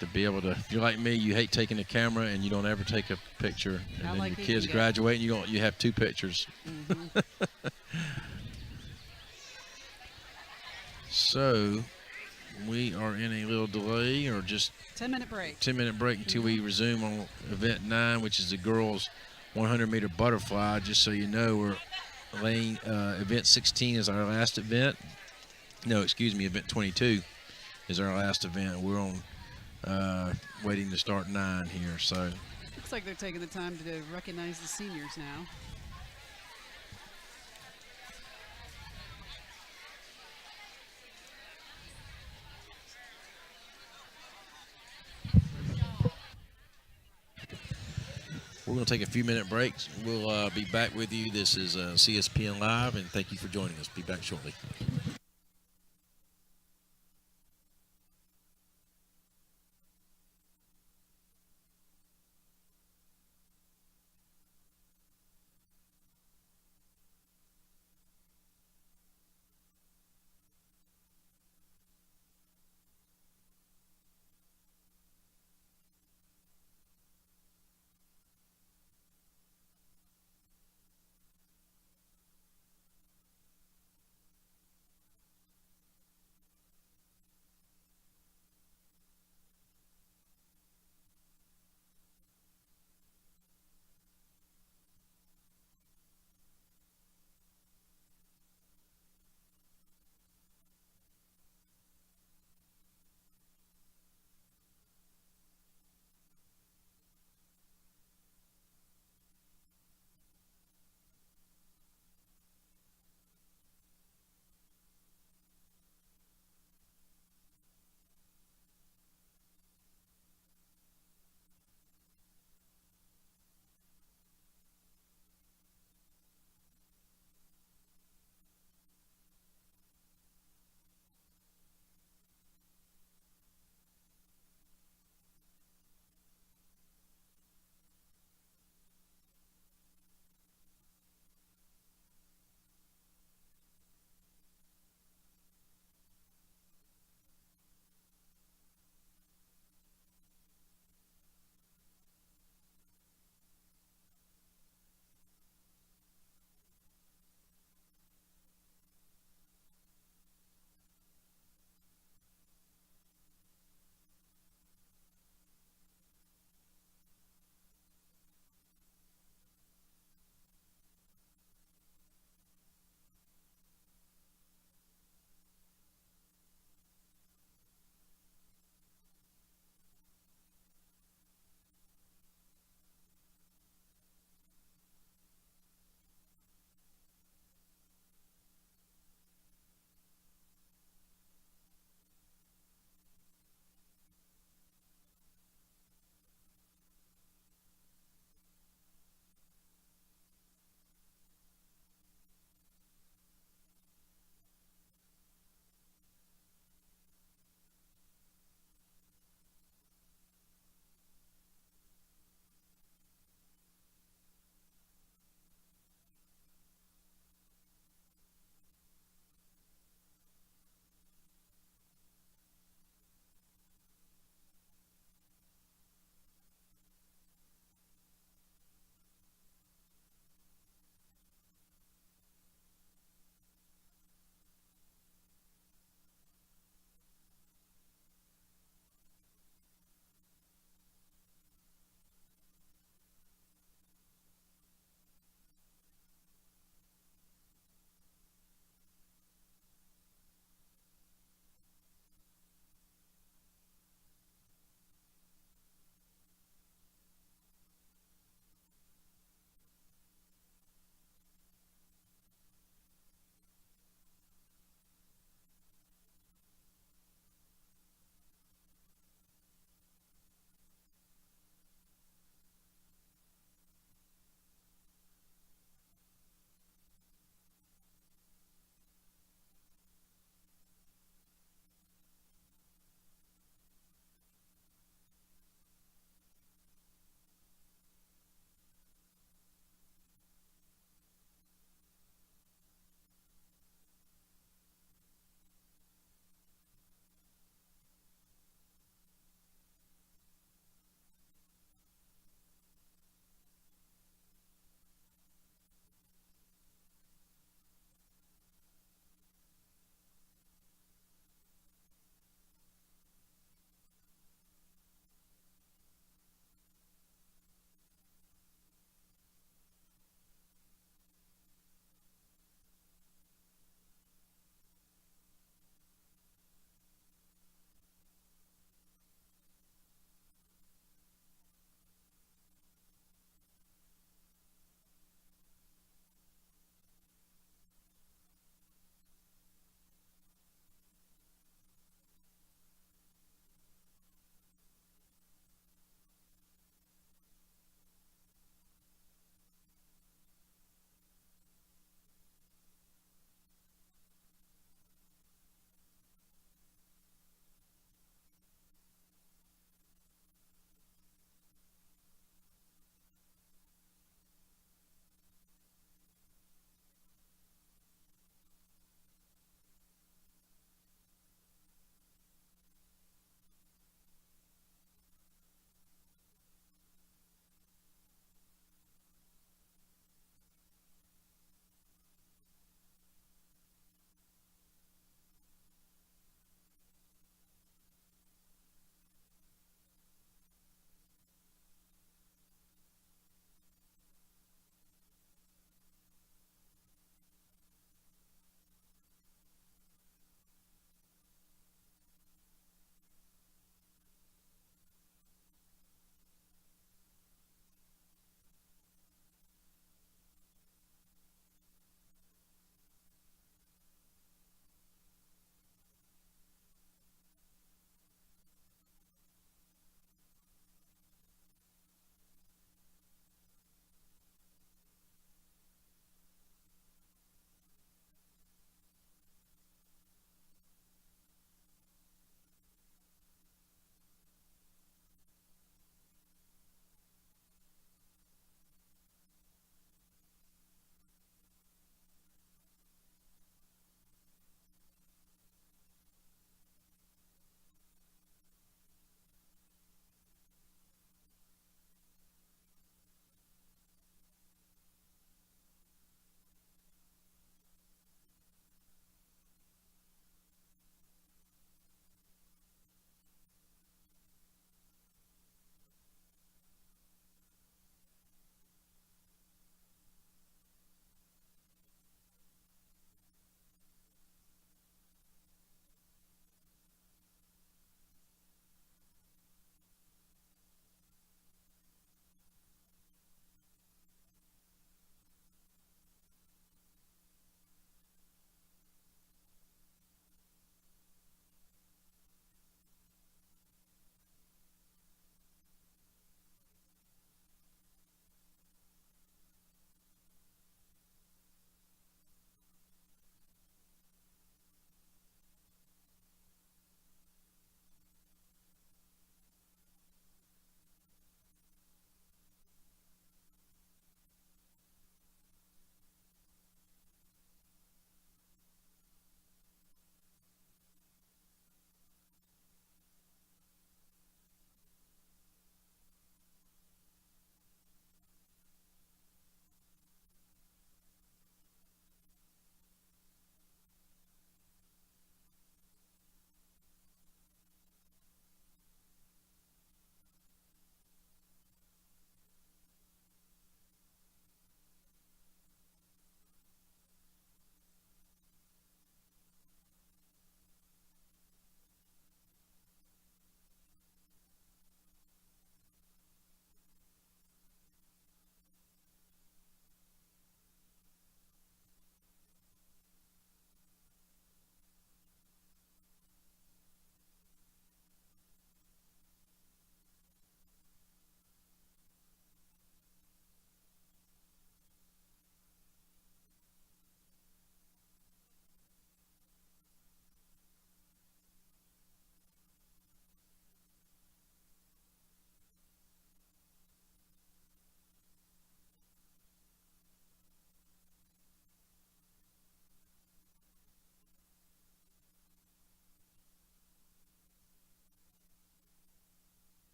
to be able to. If you're like me, you hate taking a camera and you don't ever take a picture, and then like your kids graduate and you have 2 pictures. Mm-hmm. So we are in a little delay, or just 10-minute break. 10-minute break until we resume on event 9, which is the girls 100-meter butterfly. Just so you know, we're event 16 is our last event. No, excuse me, event 22 is our last event. We're on waiting to start 9 here. So Looks like they're taking the time to recognize the seniors now. we're going to take a few minute breaks. We'll be back with you. This is CSPN Live, and thank you for joining us. Be back shortly.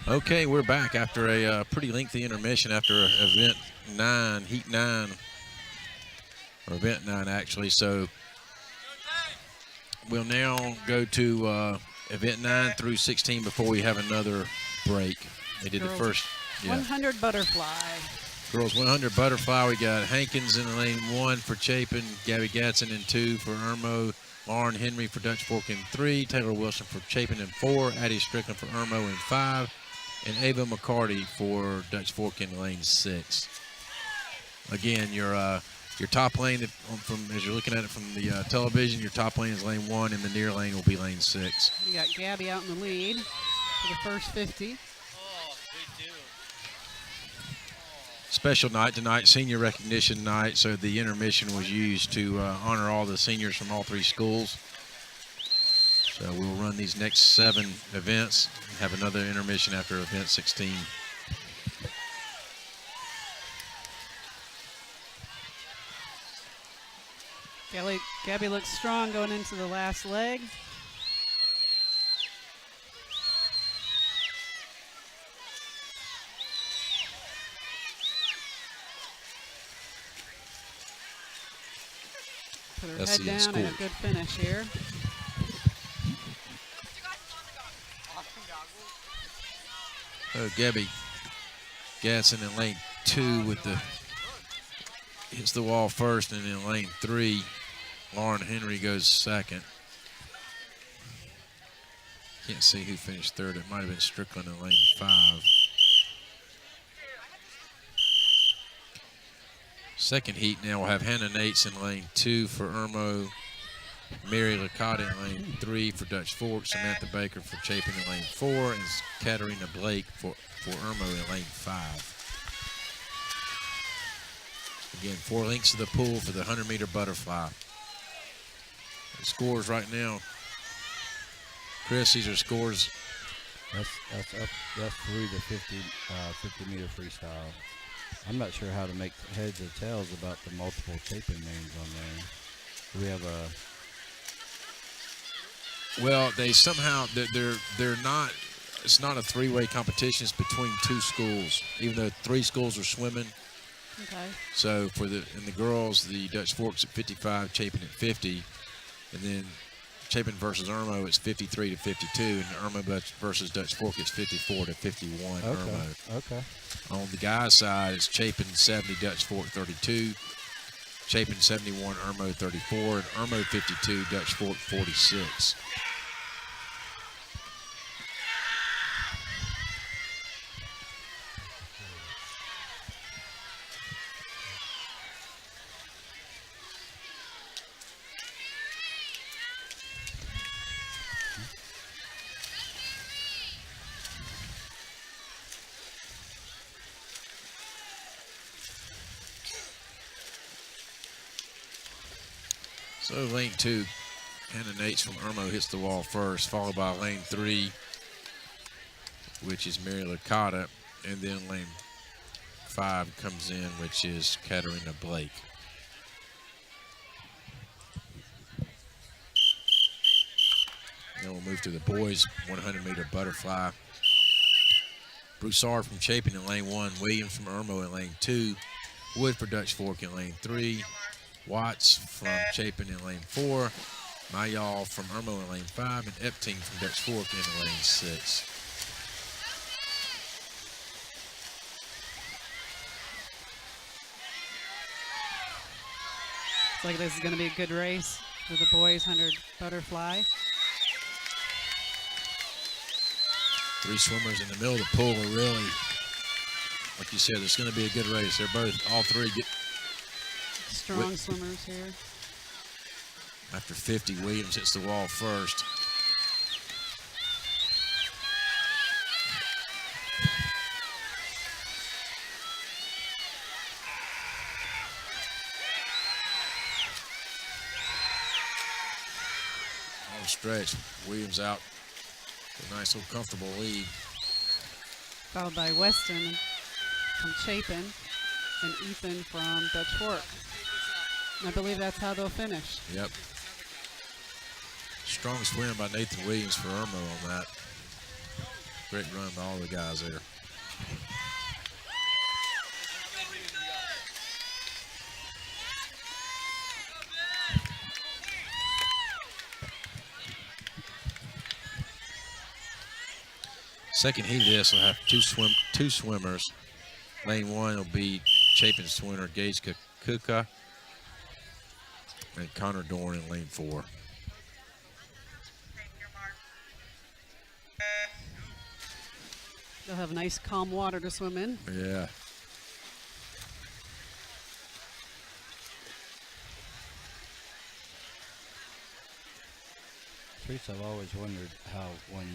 Okay, we're back after a pretty lengthy intermission after event 9, heat 9, or event 9 actually. So we'll now go to event 9 through 16 before we have another break. They did Girls the first 100 butterfly. Girls 100 butterfly. We got Hankins in lane 1 for Chapin, Gabby Gatson in 2 for Irmo, Lauren Henry for Dutch Fork in 3, Taylor Wilson for Chapin in 4, Addie Strickland for Irmo in 5, and Ava McCarty for Dutch Fork in lane 6. Again, your top lane, as you're looking at it from the television, your top lane is lane 1, and the near lane will be lane 6. You got Gabby out in the lead for the first 50. Special night tonight, senior recognition night, so the intermission was used to honor all the seniors from all 3 schools. So we'll run these next 7 events and have another intermission after event 16. Gabby looks strong going into the last leg. Put her head down and a good finish here. Oh, Gabby Gatson in lane 2 with the hits the wall first, and in lane 3, Lauren Henry goes second. Can't see who finished third. It might have been Strickland in lane 5. Second heat now we'll have Hannah Nates in lane 2 for Irmo, Mary Licata in lane 3 for Dutch Fork, Samantha Baker for Chapin in lane 4, and Katarina Blake for Irmo in lane 5. Again, 4 links to the pool for the 100-meter butterfly. The scores right now, Chris, these are scores. That's through the 50-meter freestyle. I'm not sure how to make heads or tails about the multiple Chapin names on there. Do we have a? Well, they somehow they're not. It's not a 3-way competition. It's between 2 schools, even though 3 schools are swimming. Okay. So for the girls, the Dutch Fork's at 55, Chapin at 50, and then Chapin versus Irmo is 53 to 52, and Irmo versus Dutch Fork is 54 to 51. Okay. Irmo. Okay. On the guys' side, it's Chapin 70, Dutch Fork 32, Chapin 71, Irmo 34, and Irmo 52, Dutch Fork 46. So lane 2, Hannah Nates from Irmo hits the wall first, followed by lane 3, which is Mary Licata, and then lane 5 comes in, which is Katarina Blake. Then we'll move to the boys 100-meter butterfly. Broussard from Chapin in lane 1, Williams from Irmo in lane 2, Wood for Dutch Fork in lane 3, Watts from Chapin in lane 4, Mayall from Irmo in lane 5, and Epting from Dutch Fork in lane 6. Looks like this is going to be a good race for the boys 100 butterfly. 3 swimmers in the middle of the pool are really, like you said, it's going to be a good race. They're all 3 strong swimmers here. After 50, Williams hits the wall first. On the stretch, Williams out. A nice little comfortable lead. Followed by Weston from Chapin and Ethan from Dutch Fork. And I believe that's how they'll finish. Yep. Strong swim by Nathan Williams for Irmo on that. Great run by all the guys there. Second heat of this will have two swimmers. Lane 1 will be Chapin swimmer Gage Kuka and Connor Dorn in lane 4. They'll have nice, calm water to swim in. Yeah. Trace, I've always wondered how when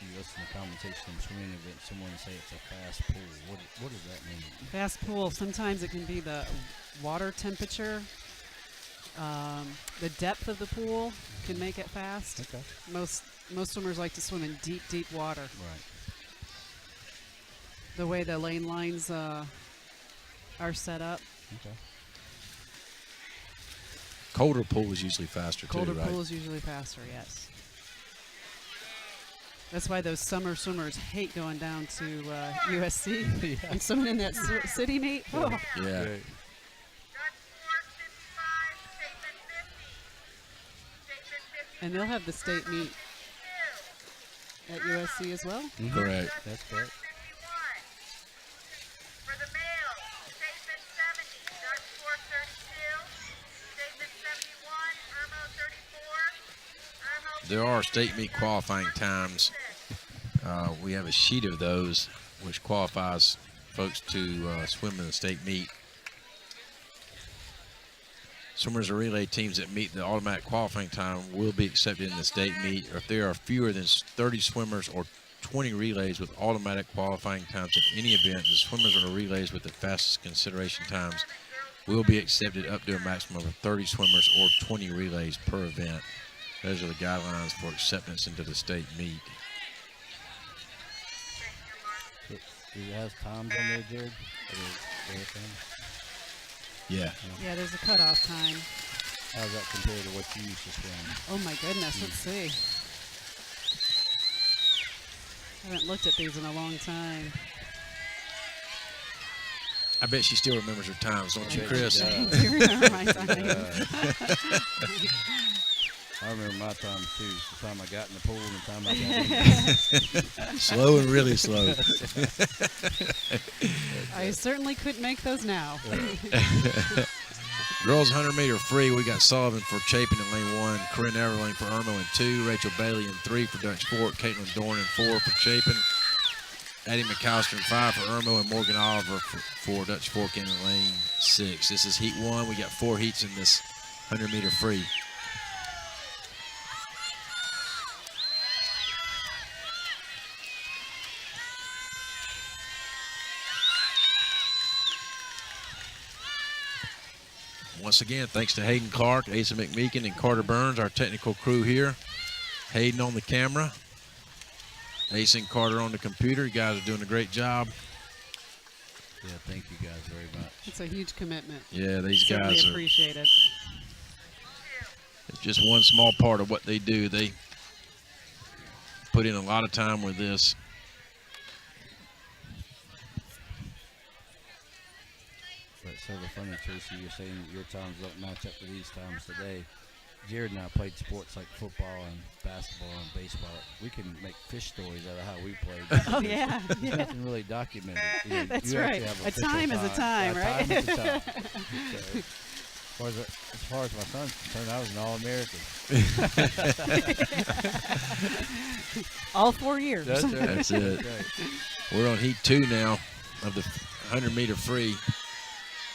you listen to commentation in swimming events, someone say it's a fast pool. What does that mean? Fast pool, sometimes it can be the water temperature. The depth of the pool can make it fast. Okay. Most swimmers like to swim in deep, deep water. Right. The way the lane lines are set up. Okay. Colder pool is usually faster Colder too, right? pool is usually faster, yes. That's why those summer swimmers hate going down to USC and swimming in that city meet. Oh. Yeah. Great. And they'll have the state meet at USC as well. Mm-hmm. Correct. That's correct. For the males, Chapin 70, Dutch Fork 32, Chapin 71, Irmo 34, Irmo There are state meet qualifying times. We have a sheet of those which qualifies folks to swim in the state meet. Swimmers or relay teams that meet the automatic qualifying time will be accepted in the state meet. Or if there are fewer than 30 swimmers or 20 relays with automatic qualifying times in any event, the swimmers or relays with the fastest consideration times will be accepted up to a maximum of 30 swimmers or 20 relays per event. Those are the guidelines for acceptance into the state meet. Do you have times on there, Jared? Yeah. Yeah, there's a cutoff time. How does that compare to what you used to swim? Oh my goodness, let's see. I haven't looked at these in a long time. I bet she still remembers her times, don't you, bet Chris? she I does. do remember my time. I remember my time too. The time I got in the pool and the time I got in. Slow and really slow. I certainly couldn't make those now. Girls 100-meter free, we got Sullivan for Chapin in lane 1, Corinne Everling for Irmo in 2, Rachel Bailey in 3 for Dutch Fork, Caitlin Dorn in 4 for Chapin, Addie McAllister in 5 for Irmo, and Morgan Oliver for Dutch Fork in lane 6. This is heat 1. We got 4 heats in this 100-meter free. Once again, thanks to Hayden Clark, Asa McMeekin, and Carter Burns, our technical crew here. Hayden on the camera, Asa and Carter on the computer. You guys are doing a great job. Yeah, thank you guys very much. It's a huge commitment. Yeah, these Certainly guys are appreciated. it's just one small part of what they do. They put in a lot of time with this. But it's sort of funny, Tracy, you're saying your times don't match up to these times today. Jared and I played sports like football and basketball and baseball. We can make fish stories out of how we played. Oh, yeah. There's nothing really documented. You know, That's you actually right. have A official time is a time, Yeah, right? time is a time. So, as far as my son's concerned, I was an All-American. All 4 years. That's right. That's it. Right. We're on heat 2 now of the 100-meter free.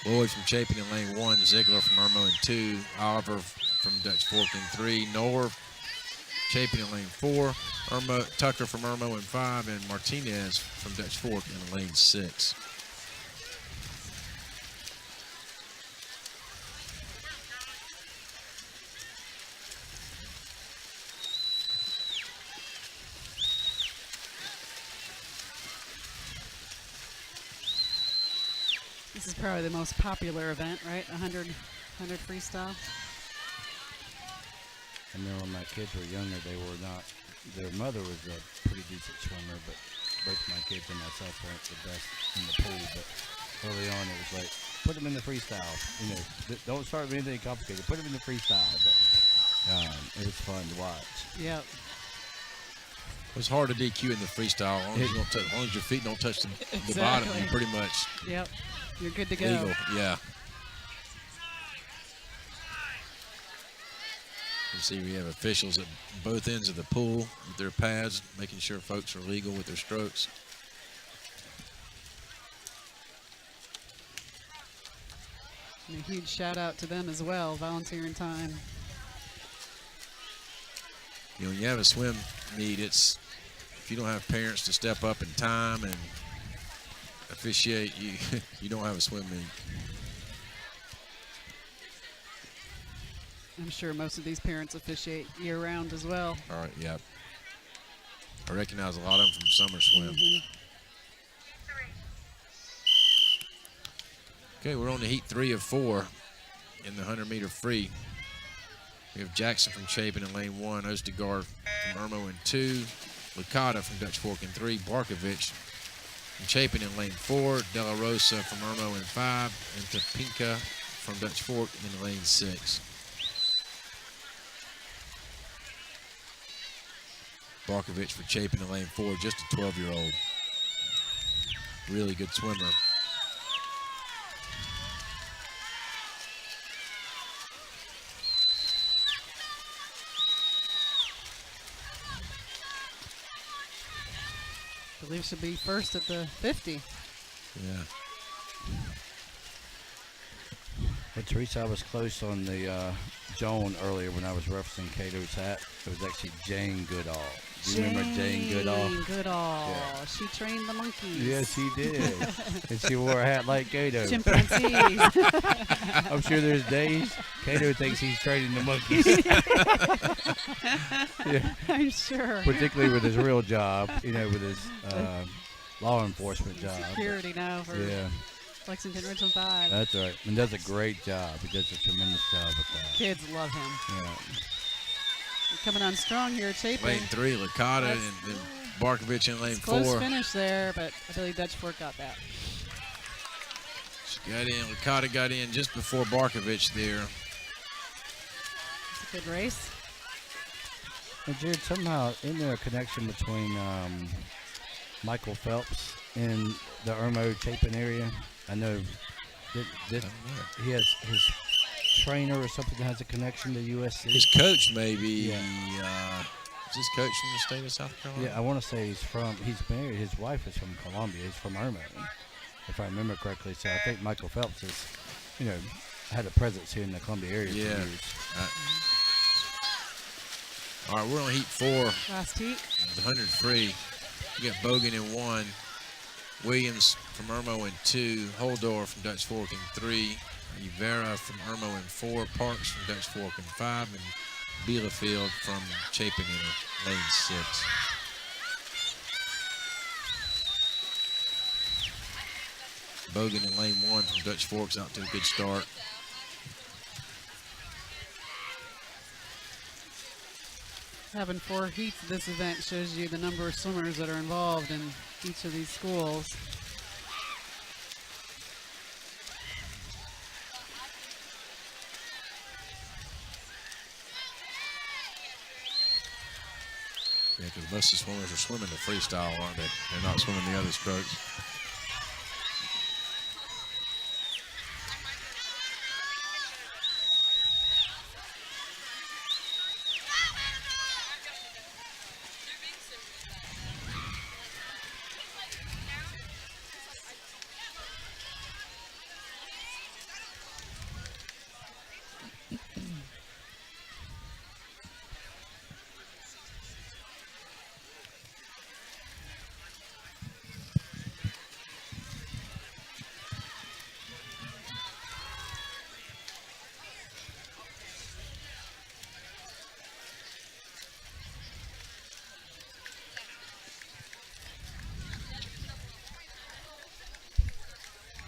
Lloyd from Chapin in lane 1, Ziegler from Irmo in 2, Oliver from Dutch Fork in 3, Noor, Chapin in lane 4, Tucker from Irmo in 5, and Martinez from Dutch Fork in lane 6. This is probably the most popular event, right? 100 freestyle. I remember when my kids were younger, they were not their mother was a pretty decent swimmer, but both my kids and myself weren't the best in the pool. But early on, it was like, put them in the freestyle. You know, don't start with anything complicated. Put them in the freestyle. But it was fun to watch. Yep. It's hard to DQ in the freestyle. As long as, you don't as long as your feet don't touch the bottom, Exactly. you're pretty much Yep. You're good to go. legal. Yeah. You see, we have officials at both ends of the pool with their pads, making sure folks are legal with their strokes. And a huge shout out to them as well, volunteering time. You know, when you have a swim meet, it's if you don't have parents to step up in time and officiate, you don't have a swim meet. I'm sure most of these parents officiate year-round as well. All right, yeah. I recognize a lot of them from summer swim. Okay, we're on the heat 3 of 4 in the 100-meter free. We have Jackson from Chapin in lane 1, Ostergaard from Irmo in 2, Licata from Dutch Fork in 3, Barkovich from Chapin in lane 4, De La Rosa from Irmo in 5, and Topinka from Dutch Fork in lane 6. Barkovich for Chapin in lane 4, just a 12-year-old. Really good swimmer. I believe she'll be first at the 50. Yeah. But Teresa, I was close on the Joan earlier when I was referencing Cato's hat. It was actually Jane Goodall. Do you remember Jane Goodall? Jane Goodall. Yeah. She trained the monkeys. Yes, she did. And she wore a hat like Cato. Chimpanzees. I'm sure there's days Cato thinks he's training the monkeys. Yeah. I'm sure. Particularly with his real job, you know, with his law enforcement job. Security now for Yeah, Lexington Regional 5. that's right. And does a great job. He does a tremendous job with that. Kids love him. Yeah. Coming on strong here, Chapin. Lane 3, Licata, That's- and then Barkovich in lane Close 4. finish there, but I believe Dutch Fork got that. She got in. Licata got in just before Barkovich there. It's a good race. And Jared, somehow isn't there a connection between Michael Phelps and the Irmo Chapin area? I know that he has his trainer or something that has a connection to USC. His coach maybe. Yeah. Is his coach from the state of South Carolina? Yeah, I want to say he's married. His wife is from Columbia. He's from Irmo, if I remember correctly. So I think Michael Phelps has, you know, had a presence here in the Columbia area for Yeah. years. All right, we're on heat 4, Last heat. the 100 free. We got Bogan in 1, Williams from Irmo in 2, Holdor from Dutch Fork in 3, Rivera from Irmo in 4, Parks from Dutch Fork in 5, and Bielefeld from Chapin in lane 6. Bogan in lane 1 from Dutch Fork's out to a good start. Having 4 heats of this event shows you the number of swimmers that are involved in each of these schools. Yeah, because most of the swimmers are swimming the freestyle, aren't they? They're not swimming the other strokes.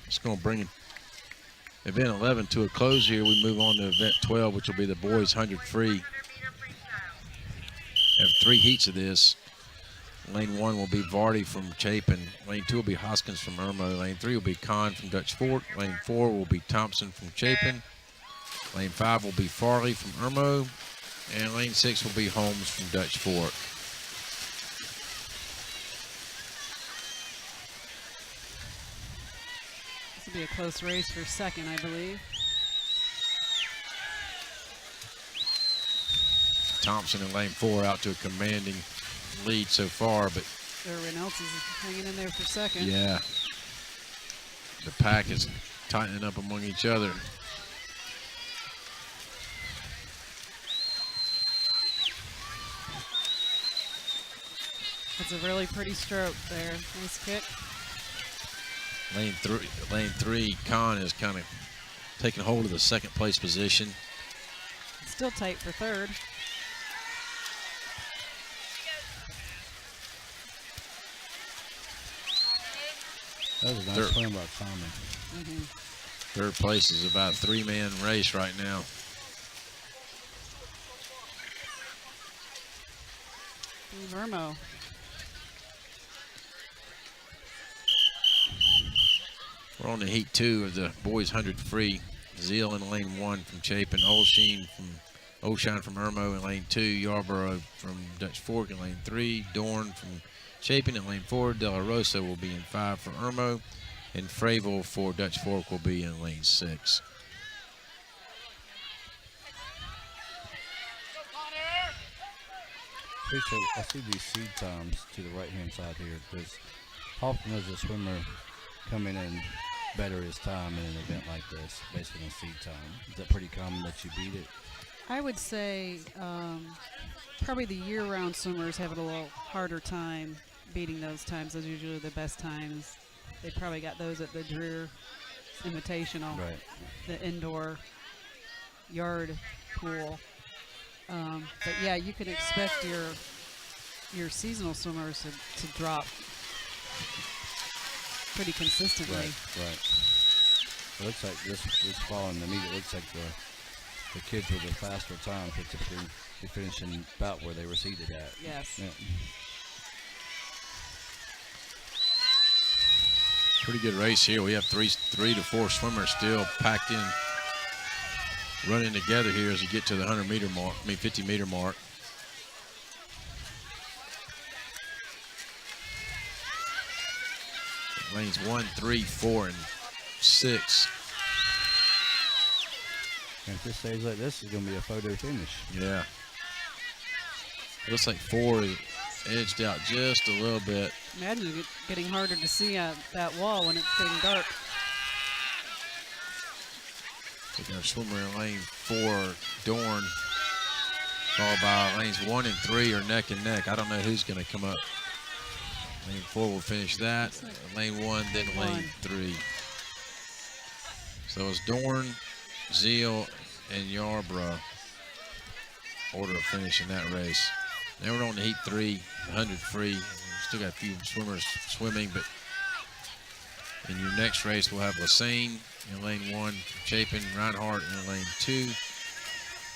It's going to bring event 11 to a close here. We move on to event 12, which will be the boys 100 free. 100-meter freestyle. Have 3 heats of this. Lane 1 will be Vardy from Chapin. Lane 2 will be Hoskins from Irmo. Lane 3 will be Kahn from Dutch Fork. Lane 4 will be Thompson from Chapin. Lane 5 will be Farley from Irmo. And lane 6 will be Holmes from Dutch Fork. This will be a close race for second, I believe. Thompson in lane 4 out to a commanding lead so far, but Everyone else is hanging in there for second. yeah, the pack is tightening up among each other. That's a really pretty stroke there. Nice kick. Lane three, Kahn is kind of taking hold of the second place position. Still tight for third. That was a nice Third. swim by Tommy. Third place is about a 3-man race right now. Irmo. We're on the heat 2 of the boys 100 free. Zeal in lane 1 from Chapin, Olshine from Irmo in lane 2, Yarborough from Dutch Fork in lane 3, Dorn from Chapin in lane 4, De La Rosa will be in 5 for Irmo, and Fravel for Dutch Fork will be in lane 6. I see these seed times to the right-hand side here, because often as a swimmer coming in better his time in an event like this, based on seed time. Is that pretty common that you beat it? I would say probably the year-round swimmers have a little harder time beating those times. Those are usually the best times. They probably got those at the Dreer Invitational, Right. the indoor yard pool. But yeah, you can expect your seasonal swimmers to drop pretty consistently. Right. It looks like this fall in the meet, it looks like the kids with the faster time typically be finishing about where they were seated at. Yes. Yeah. Pretty good race here. We have three to four swimmers still packed in, running together here as you get to the 100-meter mark, 50-meter mark. Lanes 1, 3, 4, and 6. And if this stays like this, it's going to be a photo finish. Yeah. Looks like 4 is edged out just a little bit. Imagine it getting harder to see that wall when it's getting dark. Taking our swimmer in lane 4, Dorn, followed by lanes 1 and 3 are neck and neck. I don't know who's going to come up. Lane 4 will finish that. Lane 1, then lane 3. So it's Dorn, Zeal, and Yarborough. Order of finish in that race. Now we're on the heat 3, 100 free. Still got a few swimmers swimming, but in your next race we'll have Lassane in lane 1, Chapin, Reinhardt in lane 2,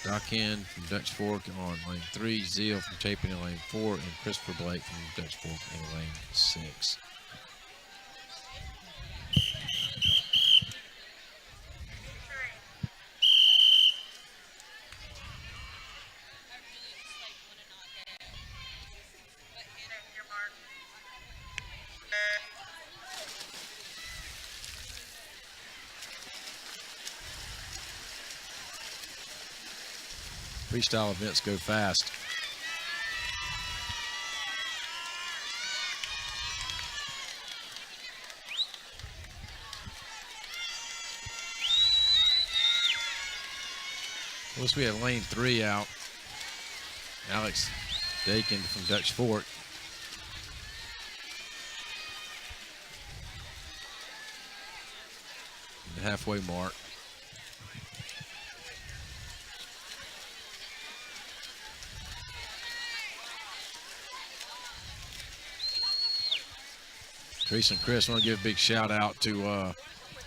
Dockin from Dutch Fork on lane 3, Zeal from Chapin in lane 4, and Christopher Blake from Dutch Fork in lane 6. Freestyle events go fast. Once we have lane 3 out, Alex Dakin from Dutch Fork. The halfway mark. Teresa and Chris, I want to give a big shout out to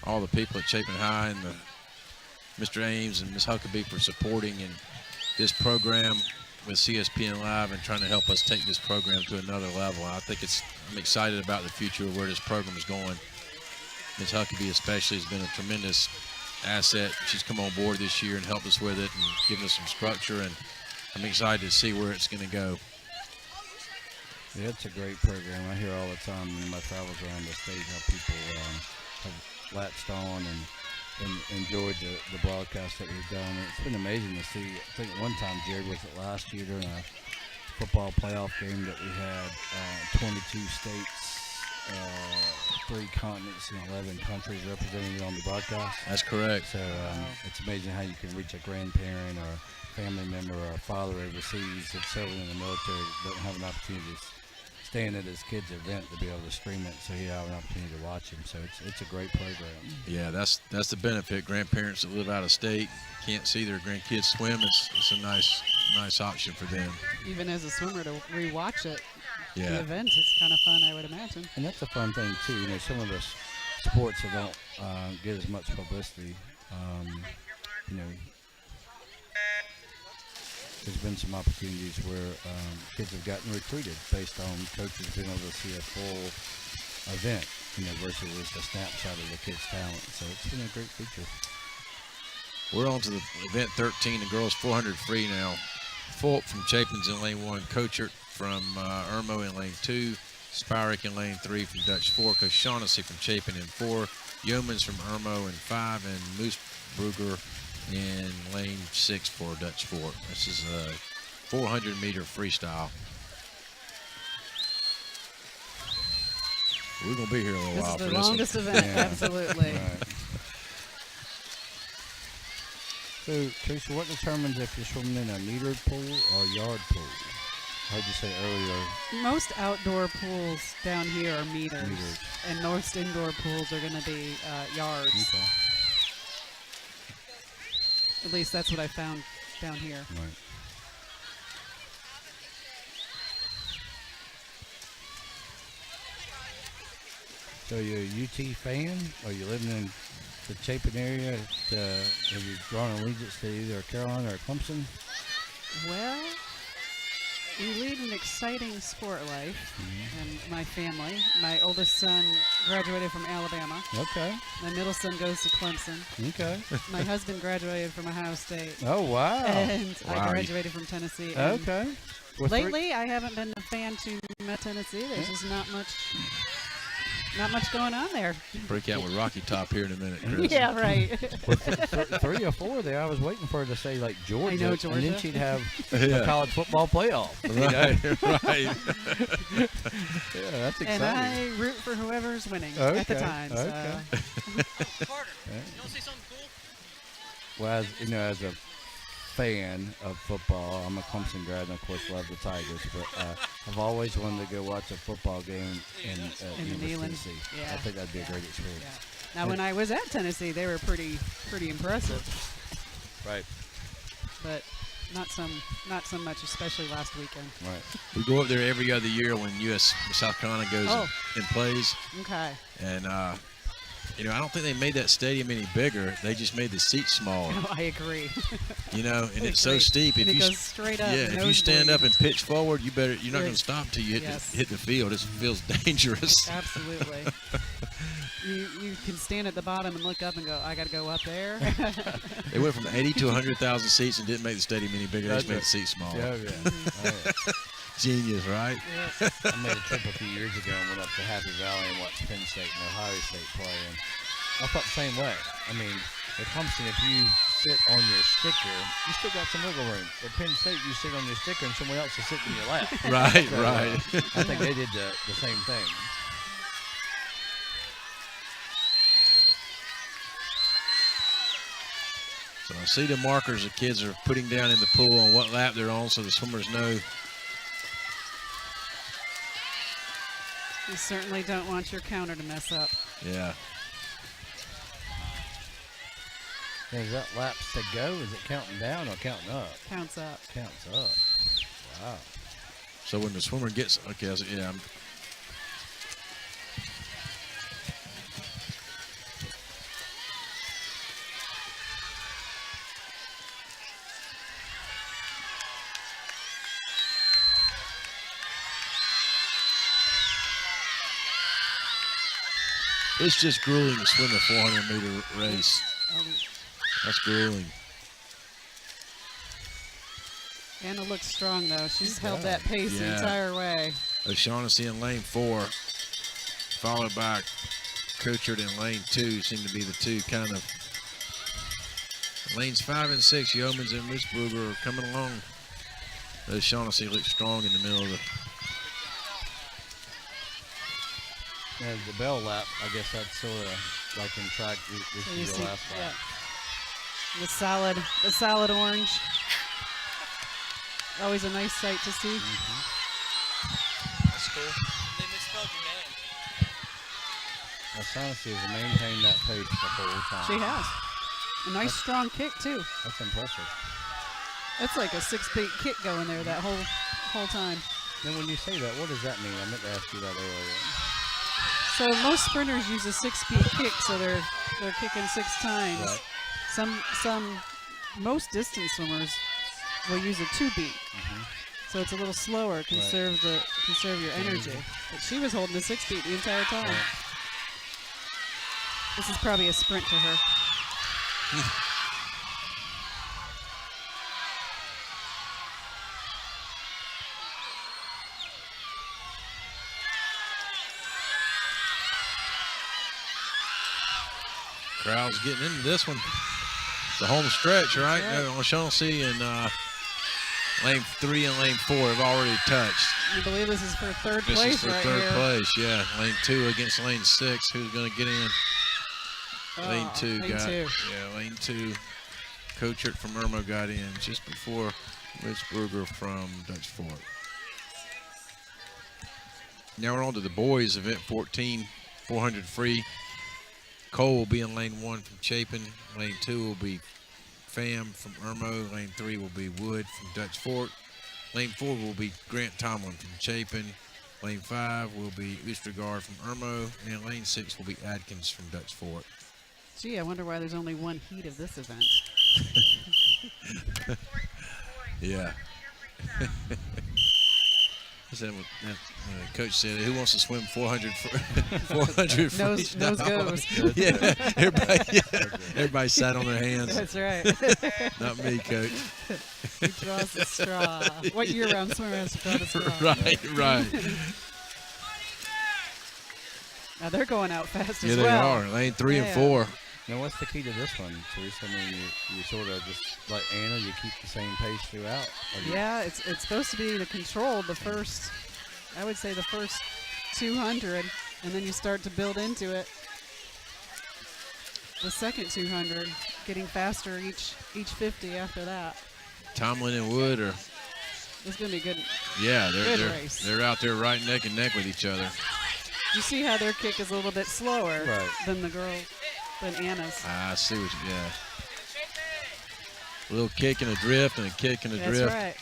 all the people at Chapin High and Mr. Ames and Ms. Huckabee for supporting this program. with CSPN Live and trying to help us take this program to another level. I'm excited about the future of where this program is going. Ms. Huckabee especially has been a tremendous asset. She's come on board this year and helped us with it and given us some structure, and I'm excited to see where it's going to go. Yeah, it's a great program. I hear all the time in my travels around the state how people have latched on and enjoyed the broadcast that we've done. It's been amazing to see. I think at one time, Jared, was it last year during a football playoff game that we had 22 states, 3 continents, and 11 countries represented on the broadcast. That's correct. So it's amazing how you can reach a grandparent or a family member or a father overseas that's serving in the military that don't have an opportunity to stand at his kid's event to be able to stream it, so you have an opportunity to watch him. So it's a great program. Yeah, that's the benefit. Grandparents that live out of state can't see their grandkids swim. It's a nice option for them. Even as a swimmer, to rewatch it, Yeah. the event, it's kind of fun, I would imagine. And that's a fun thing too. You know, some of the sports that don't get as much publicity. You know, there's been some opportunities where kids have gotten recruited based on coaches being able to see a full event, you know, versus just a snapshot of the kid's talent. So it's been a great feature. We're on to the event 13, the girls 400 free now. Fulp from Chapin's in lane 1, Kochert from Irmo in lane 2, Spyrick in lane 3 from Dutch Fork, O'Shaughnessy from Chapin in 4, Yeomans from Irmo in 5, and Moosbrugger in lane 6 for Dutch Fork. This is a 400-meter freestyle. We're going to be here a little while This for is the this longest one. event, Yeah. absolutely. Right. So, Teresa, what determines if you're swimming in a metered pool or yard pool? I heard you say earlier. Most outdoor pools down here are meters, Meters. and most indoor pools are going to be yards. Okay. At least that's what I found down here. Right. So you're a UT fan? Are you living in the Chapin area? Have you drawn allegiance to either Carolina or Clemson? Well, we lead an exciting sport life in my family. My oldest son graduated from Alabama. Okay. My middle son goes to Clemson. Okay. My husband graduated from Ohio State. Oh, wow. And Wow. I graduated from Tennessee. And Okay. Well, lately, I haven't been a fan too much of Tennessee. There's just not much going on there. Break out with Rocky Top here in a minute, Chris. Yeah, right. three or four there, I was waiting for her to say, like, Georgia. I know, And Georgia. then she'd have Yeah. a college football playoff. Right. Yeah, that's exciting. And I root for whoever's winning at the Okay, time. okay. So. Carter, Yeah. you want to say something cool? Well, as a fan of football, I'm a Clemson grad, and of course love the Tigers. But I've always wanted to go watch a football game in In University Neyland. of Tennessee. Yeah. I think that'd be a great experience. Yeah. Now, when I was at Tennessee, they were pretty impressive, Right. but not so much, especially last weekend. Right. We go up there every other year when South Carolina goes Oh. and plays. Okay. And, I don't think they made that stadium any bigger. They just made the seats smaller, No, I agree. and I it's so agree. steep. And If it you goes straight up. yeah, if you stand up and pitch forward, you're not going to Yes. stop till you Yes. hit the field. It feels dangerous. Absolutely. You can stand at the bottom and look up and go, I got to go up there. They went from 80 to 100,000 seats and didn't make the stadium any bigger. They just That's made the seats smaller. Yeah, yeah. Oh, yeah. Genius, right? Yeah. I made a trip a few years ago and went up to Happy Valley and watched Penn State and Ohio State play. And I felt the same way. I mean, at Clemson, if you sit on your sticker, you still got some wiggle room. At Penn State, you sit on your sticker and someone else is sitting in your lap. Right, So, right. I think they did the same thing. So I see the markers the kids are putting down in the pool on what lap they're on so the swimmers know. You certainly don't want your counter to mess up. Yeah. Is that laps to go? Is it counting down or counting up? Counts up. Counts up. Wow. So when the swimmer gets, okay, so yeah, It's just grueling to swim a 400-meter race. That's grueling. Anna looks strong, though. She's held does. that pace the Yeah. entire way. O'Shaughnessy in lane 4, followed by Coachard in lane 2, seem to be the two kind of. Lanes 5 and 6, Yeomans and Moosbrugger are coming along. O'Shaughnessy looks strong in the middle of the. And the bell lap, I guess that's sort of like in track. This So is you your see, last lap. the solid orange. Always a nice sight to see. That's cool. They misspelled your name. O'Shaughnessy has maintained that pace the whole time. She has. A nice strong kick, too. That's impressive. That's like a 6-beat kick going there that whole time. Then when you say that, what does that mean? I meant to ask you that earlier. So most sprinters use a 6-beat kick, so they're kicking 6 times. Right. Most distance swimmers will use a 2-beat. So it's a little slower, conserve your energy. But she was holding a 6-beat the entire time. Right. This is probably a sprint to her. Crowd's getting into this one. The home stretch, right? That's right. O'Shaughnessy and lane 3 and lane 4 have already touched. I believe this is for third This place is for right third here. place, yeah. Lane 2 against lane 6. Who's going to get in? Lane 2 lane got. 2. Yeah, lane 2. Coachert from Irmo got in just before Moosbrugger from Dutch Fort. Now we're on to the boys event 14, 400 free. Cole will be in lane 1 from Chapin. Lane 2 will be Pham from Irmo. Lane 3 will be Wood from Dutch Fort. Lane 4 will be Grant Tomlin from Chapin. Lane 5 will be Oostergaard from Irmo. And lane 6 will be Adkins from Dutch Fort. Gee, I wonder why there's only one heat of this event. Yeah. Coach said, "Who wants to swim 400? 400 free Nose style?" goes. Yeah, everybody sat on their hands. That's right. Not me, Coach. He draws the straw. What year-round swimmer has to draw the straw? Right. Now they're going out fast Yeah, as they well. are. Lane 3 and Yeah. 4. Now, what's the key to this one, Teresa? I mean, you sort of just like Anna, you keep the same pace throughout. Or you- Yeah, it's supposed to be the control the first, I would say the first 200, and then you start to build into it. The second 200, getting faster each 50 after that. Tomlin and Wood are, It's going to be good. yeah, Good race. they're out there right neck and neck with each other. You see how their kick is a little bit slower Right. than than Anna's. I see what you, yeah. A little kick and a drift and a kick and a That's drift. right.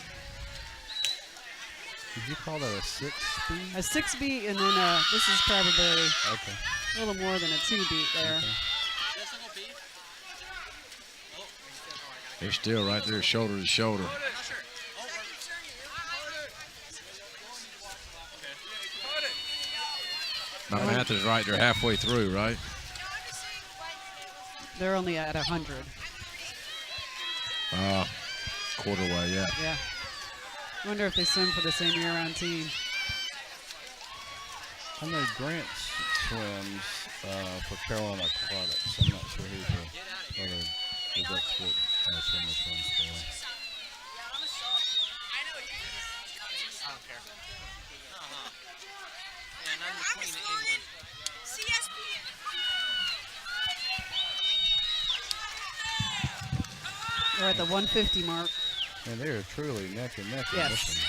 Did you call that a 6-speed? A 6-beat, and then this is probably Okay. a little more than a 2-beat there. Okay. They're still right there, shoulder to shoulder. My math is right. They're halfway through, right? They're only at 100. Quarter way, yeah. Yeah. I wonder if they swim for the same year-round team. I know Grant swims for Carolina Aquatics. I'm not sure who the Dutch Fort swimmer swims for. I don't care. And I'm the queen of England. CSPN. They're at the 150 mark. And they're truly neck and neck in Yes. this one.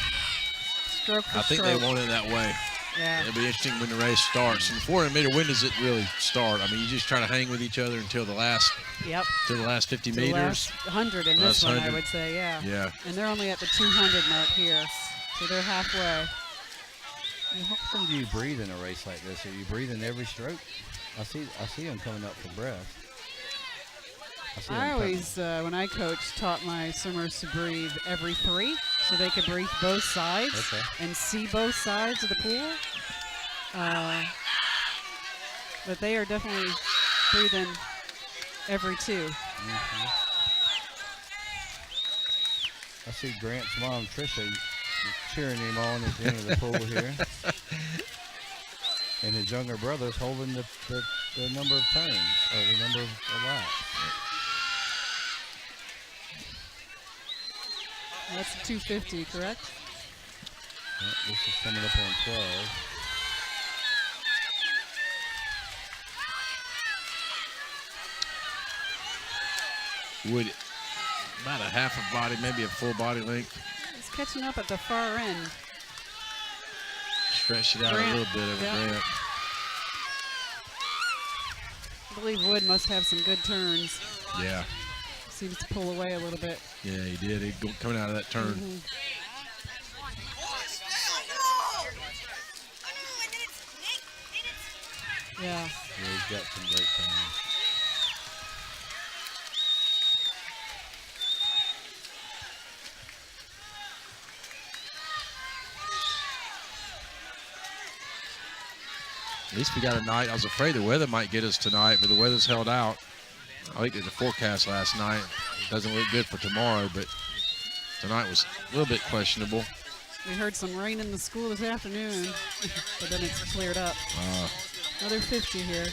Stroke for I think stroke. they want it that way. Yeah. It'll be interesting when the race starts. And 400 meter, when does it really start? I mean, you just try to hang with each other until the last Yep. 50 The meters. last 100 in this Last one, 100. I would say, yeah. Yeah. And they're only at the 200 mark here. So they're halfway. How often do you breathe in a race like this? Are you breathing every stroke? I see them coming up for breath. see I them always, when I coached, taught my swimmers to breathe every 3, so they could breathe both sides Okay. and see both sides of the pool. But they are definitely breathing every two. I see Grant's mom, Trisha, cheering him on at the end of the pool here. And his younger brother's holding the number of turns, or the number of laps. That's 250, correct? Yep, this is coming up on 12. Wood, about a half a body, maybe a full body length. He's catching up at the far end. Stretch it out Grant, a little bit over yeah. Grant. I believe Wood must have some good turns. Yeah. Seems to pull away a little bit. Yeah, he did. He coming out of that turn. Yeah. Yeah, he's got some great turns. At least we got a night. I was afraid the weather might get us tonight, but the weather's held out. I looked at the forecast last night. It doesn't look good for tomorrow, but tonight was a little bit questionable. We heard some rain in the school this afternoon, but then it's cleared up. Another 50 here.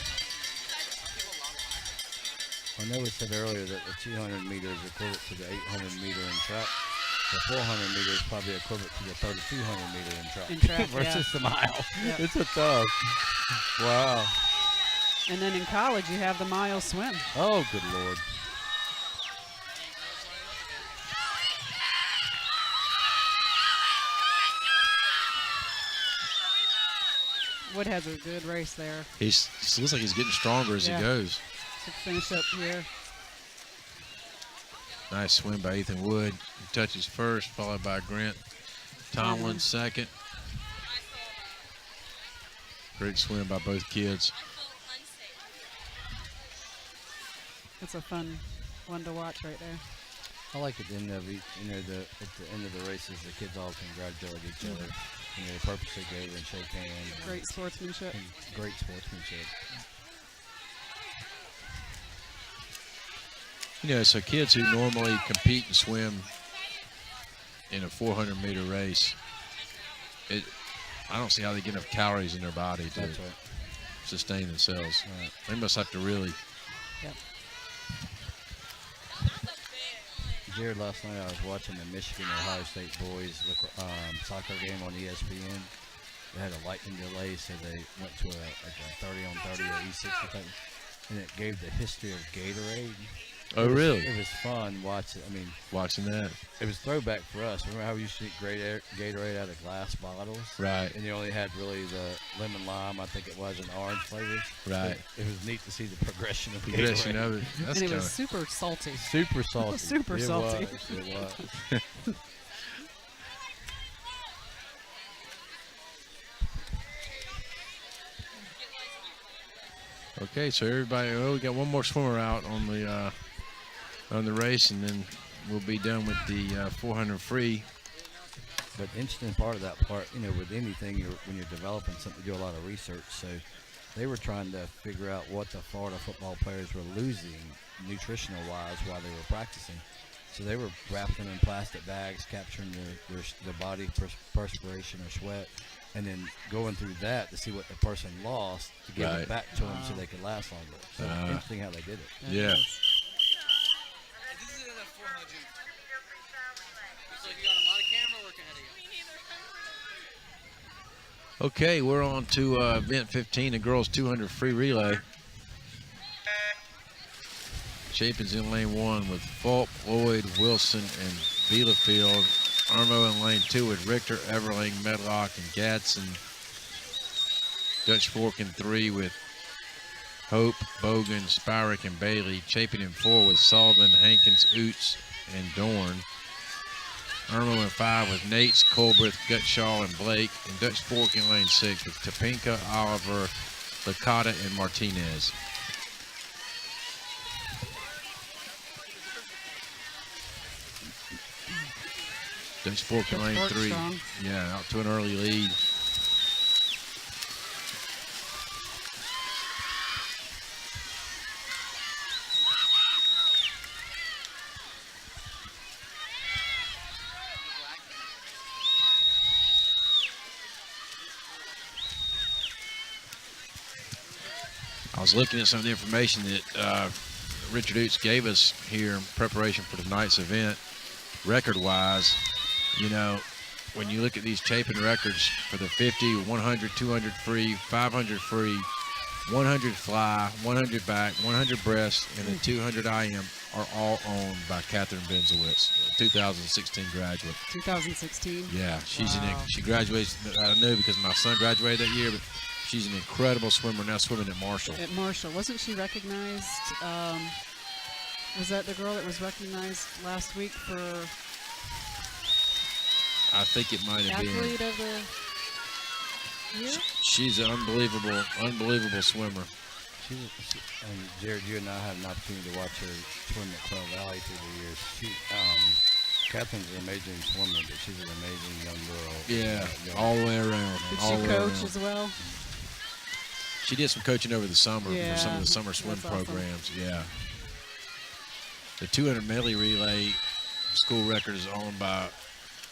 I know we said earlier that the 200 meter is equivalent to the 800 meter in track. The 400 meter is probably equivalent to the 3,200 meter in track. In track, versus yeah. the mile. Yep. It's a tough. Wow. And then in college, you have the mile swim. Oh, good Lord. Wood has a good race there. He looks like he's getting stronger as Yeah. he goes. To finish up here. Nice swim by Ethan Wood. He touches first, followed by Grant Tomlin second. Great swim by both kids. It's a fun one to watch right there. I like at the end of each, at the end of the races, the kids all congratulate each other. They purposely go and shake hands. Great sportsmanship. Great sportsmanship. You know, so kids who normally compete and swim in a 400 meter race, I don't see how they get enough calories in their body to That's right. sustain themselves. Right. They must have to really. Yep. Jared, last night I was watching the Michigan-Ohio State boys soccer game on ESPN. They had a lightning delay, so they went to a 30-on-30 or E60 type, and it gave the history of Gatorade. Oh, really? It was fun watching. I mean, Watching that. it was throwback for us. Remember how we used to eat Gatorade out of glass bottles? Right. And you only had really the lemon lime, I think it was, and orange flavors. Right. It was neat to see the progression of Progression Gatorade. of it. That's And it kind was of. super salty. Super salty. Super salty. It was. Okay, so everybody, we got one more swimmer out on the race, and then we'll be done with the 400 free. But interesting part of that part, with anything, when you're developing something, you do a lot of research. So they were trying to figure out what the Florida football players were losing nutritional-wise while they were practicing. So they were wrapping them in plastic bags, capturing their body perspiration or sweat, and then going through that to see what the person lost to give Right. it back to them so they could last longer. So interesting how they did it. Yeah. This is in a 400. Looks like you got a lot of camera work ahead of you. Okay, we're on to event 15, the girls 200 free relay. Chapin's in lane 1 with Fulp, Lloyd, Wilson, and Bielefeld. Irmo in lane 2 with Richter, Everling, Medlock, and Gadsden. Dutch Fork in 3 with Hope, Bogan, Spyrick, and Bailey. Chapin in 4 with Sullivan, Hankins, Oots, and Dorn. Irmo in 5 with Nates, Colbreth, Gutshaw, and Blake. And Dutch Fork in lane 6 with Topinka, Oliver, Licata, and Martinez. Dutch Fork in Dutch lane Fork 3. strong. Yeah, out to an early lead. I was looking at some of the information that Richard Oots gave us here in preparation for tonight's event, record-wise. You know, when you look at these Chapin records for the 50, 100, 200 free, 500 free, 100 fly, 100 back, 100 breast, and the 200 IM are all owned by Catherine Benzowitz, 2016 graduate. 2016. Yeah, she's Wow. she graduates. I know because my son graduated that year, but she's an incredible swimmer now, swimming at Marshall. At Marshall, wasn't she recognized? Was that the girl that was recognized last week for I think it might have been. athlete of the year? She's an unbelievable swimmer. And Jared, you and I had an opportunity to watch her swim at Quail Valley through the years. Catherine's an amazing swimmer, but she's an amazing young girl. Yeah, all the way around. Did all she the way coach around. as well? She did some coaching over the summer Yeah, for some of the summer swim that's awesome. programs. Yeah. The 200 medley relay school record is owned by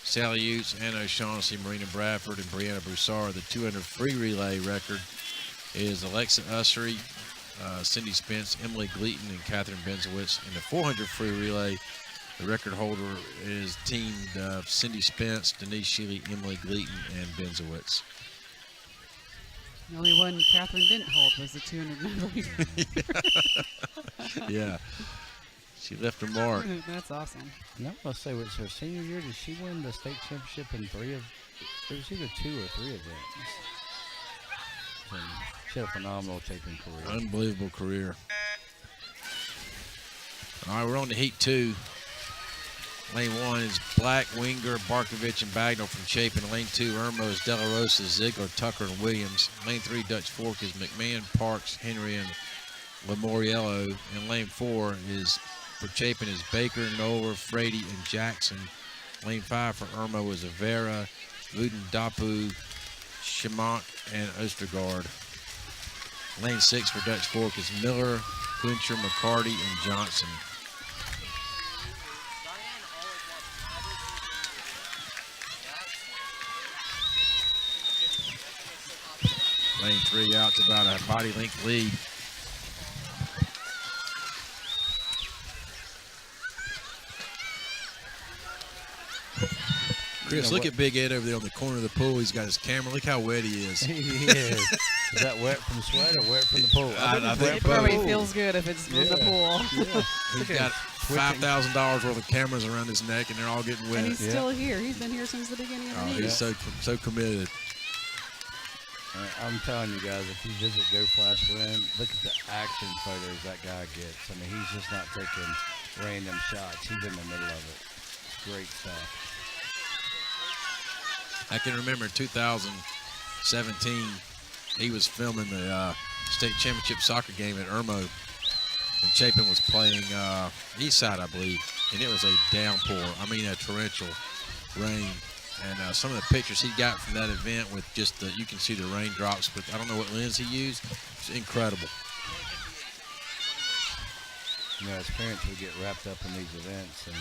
Sally Utes, Anna O'Shaughnessy, Marina Bradford, and Brianna Broussard. The 200 free relay record is Alexa Ussery, Cindy Spence, Emily Gleaton, and Catherine Benzowitz. In the 400 free relay, the record holder is teamed Cindy Spence, Denise Shealy, Emily Gleaton, and Benzowitz. The only one Catherine didn't hold was the 200 medley. Yeah. She left her mark. That's awesome. And I must say, was her senior year, did she win the state championship in it was either 2 or 3 events. And she had a phenomenal Chapin career. Unbelievable career. All right, we're on to Heat 2. Lane 1 is Black, Winger, Barkovich, and Bagnall from Chapin. Lane 2, Irmo is De La Rosa, Ziegler, Tucker, and Williams. Lane 3, Dutch Fork is McMahon, Parks, Henry, and Lamoriello. And Lane 4 is for Chapin is Baker, Noller, Frady, and Jackson. Lane 5 for Irmo is Avera, Wooten, Dapu, Schimont, and Ostergaard. Lane 6 for Dutch Fork is Miller, Quincher, McCarty, and Johnson. Lane 3 out to about a body length lead. Chris, look at Big Ed over there on the corner of the pool. He's got his camera. Look how wet he is. He is. Is that wet from sweat or wet from the pool? I think It probably feels good if it's in the pool. He's got $5,000 worth of cameras around his neck, and they're all getting wet. And he's still here. He's been here since the beginning of the meet. He's so committed. I'm telling you guys, if you visit Go Flash Win, look at the action photos that guy gets. I mean, he's just not taking random shots. He's in the middle of it. It's great stuff. I can remember in 2017, he was filming the state championship soccer game at Irmo, and Chapin was playing east side, I believe, and it was a downpour. I mean, a torrential rain. And some of the pictures he got from that event with just you can see the raindrops, but I don't know what lens he used. It's incredible. You know, as parents, we get wrapped up in these events and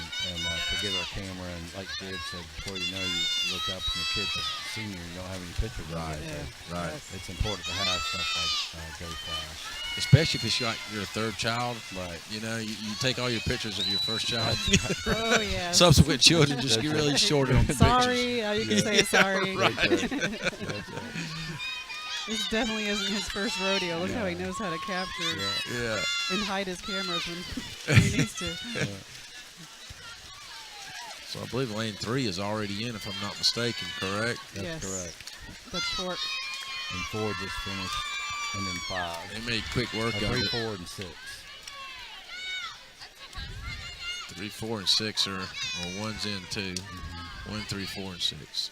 forget our camera. And like Jared said, before you know, you look up and the kid's a senior and you don't have any pictures of it. Yeah. Right. It's important to have stuff like Go Flash. Especially if it's like your third child. Right. You know, you take all your pictures of your first child. Oh, yeah. Subsequent children just get really shorted on the pictures. Sorry. You can say sorry. Right. That's right. This definitely isn't his first rodeo. Look how he knows how to capture Yeah. and hide his cameras when he needs to. So I believe lane 3 is already in, if I'm not mistaken, correct? That's Yes. correct. That's Fork. And 4 just finished, and then 5. They made quick work of 3, it. 4, and 6. 3, 4, and 6 are 1's in 2. 1, 3, 4, and 6.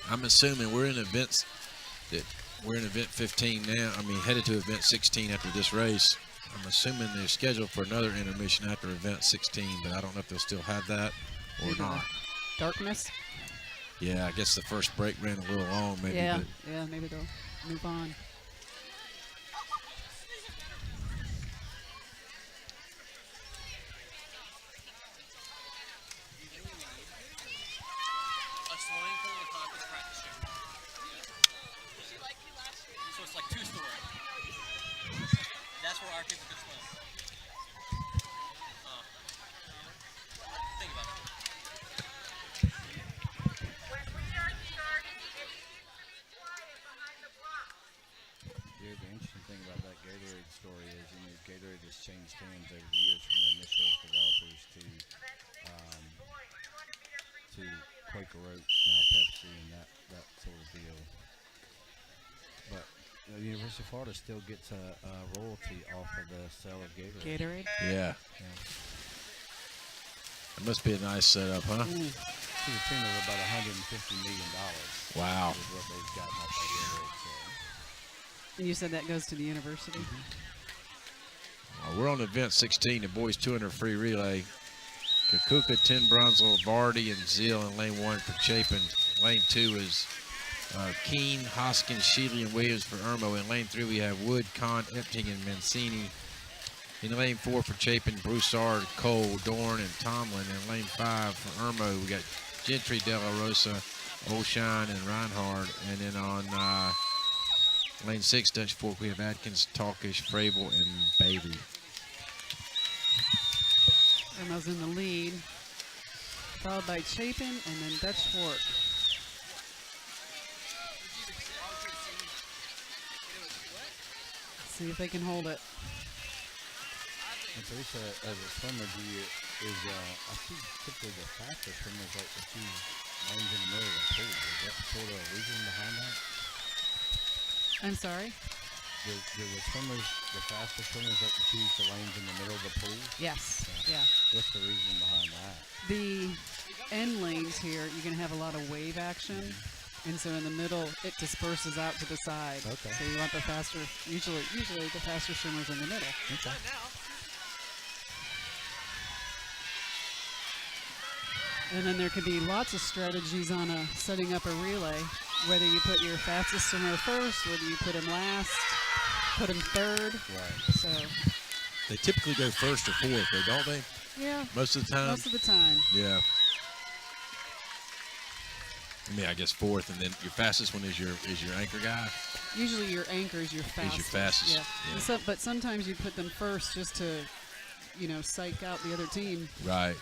I'm assuming we're in event 15 now. I mean, headed to event 16 after this race. I'm assuming they're scheduled for another intermission after event 16, but I don't know if they'll still have that or Maybe not. Darkness. Yeah, I guess the first break ran a little long, maybe. Yeah. But Yeah, maybe they'll move on. A swimming pool with concrete That's where our people can swim. Think about it. When we are starting, it needs to be quiet behind the block. Yeah, the interesting thing about that Gatorade story is, Gatorade has changed hands over the years from the initial developers to Boys, 200-meter to freestyle relay. Quaker Oats, now Pepsi, and that sort of deal. But the University of Florida still gets a royalty off of the sale of Gatorade. Gatorade. Yeah. Yeah. It must be a nice setup, huh? To the tune of about $150 million Wow. is what they've gotten off that Gatorade sale. And you said that goes to the university. We're on event 16, the boys 200 free relay. Kakuka, Tin Brunsel, Vardy, and Zeal in lane 1 for Chapin. Lane 2 is Keene, Hoskins, Sheely, and Williams for Irmo. In lane 3, we have Wood, Kahn, Epting, and Mancini. In lane 4 for Chapin, Broussard, Cole, Dorn, and Tomlin. In lane 5 for Irmo, we got Gentry, De La Rosa, O'Shine, and Reinhard. And then on lane 6, Dutch Fork, we have Atkins, Talkish, Fravel, and Bailey. Irmo's in the lead, followed by Chapin and then Dutch Fork. See if they can hold it. And Teresa, as a swimmer, I see typically the fastest swimmers like to choose lanes in the middle of the pool. Is that sort of a reason behind that? I'm sorry? The fastest swimmers like to choose the lanes in the middle of the pool? Yes. Yeah. What's the reason behind that? The end lanes here, you're going to have a lot of wave action. And so in the middle, it disperses out to the side. Okay. So you want the faster, usually the faster swimmers in the middle. Okay. And then there could be lots of strategies on setting up a relay, whether you put your fastest swimmer first, whether you put him last, put him third. Right. So, They typically go first or fourth, though, don't they? yeah, Most of the time? most of the time. Yeah. I mean, I guess fourth, and then your fastest one is your anchor guy. Usually your anchor is your fastest. fastest, Yeah. yeah. And so, but sometimes you put them first just to, psych out the other team. Right.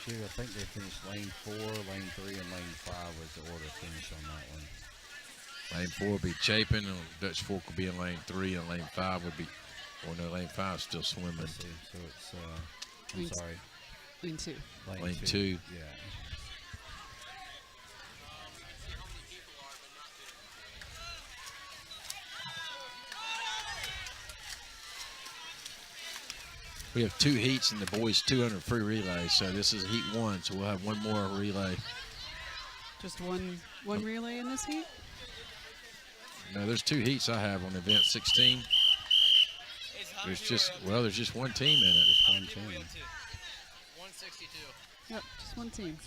I think they finished lane 4, lane 3, and lane 5 was the order finish on that one. Lane 4 will be Chapin, and Dutch Fork will be in lane 3, and lane 5 would be, lane 5 is still swimming. Let's see. So it's, I'm Lane- sorry, Lane 2. Lane 2. Yeah. We have 2 heats in the boys 200 free relay, so this is heat 1, so we'll have one more relay. Just one relay in this heat? No, there's 2 heats I have on event 16. There's just one team in it. Just one team. 162. Yep, just one team.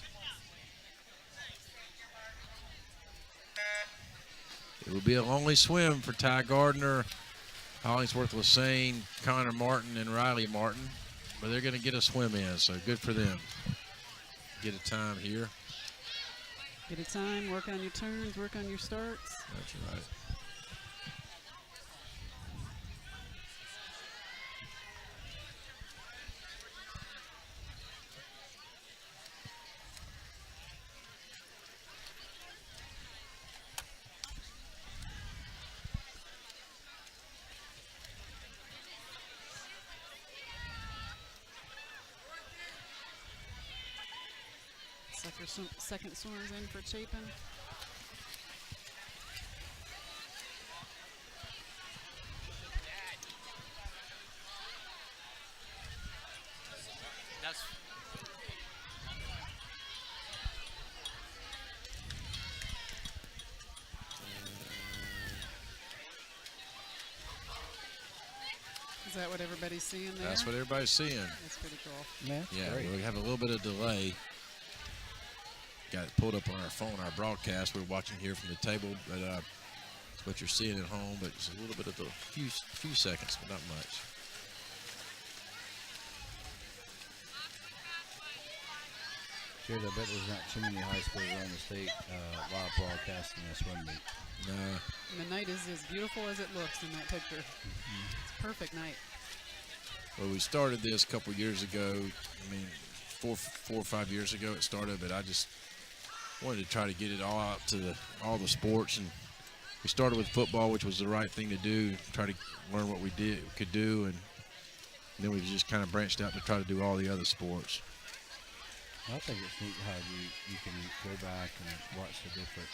It will be a lonely swim for Ty Gardner, Hollingsworth Lassane, Connor Martin, and Riley Martin. But they're going to get a swim in, so good for them. Get a time here. Get a time, work on your turns, work on your starts. That's right. Second swimmer's in for Chapin. That's Is that what everybody's seeing there? That's what everybody's seeing. That's pretty cool. Yeah, Yeah, great. we have a little bit of delay. Got it pulled up on our phone, our broadcast. We're watching here from the table, but it's what you're seeing at home. But it's a little bit of a few seconds, but not much. Jared, I bet there's not too many high schools around the state live broadcasting this swim meet. No, And the night is as beautiful as it looks in that picture. It's a perfect night. Well, we started this a couple years ago. I mean, four or 5 years ago it started, but I just wanted to try to get it all out to all the sports. And we started with football, which was the right thing to do, try to learn what we could do, and then we just kind of branched out to try to do all the other sports. I think it's neat how you can go back and watch the different,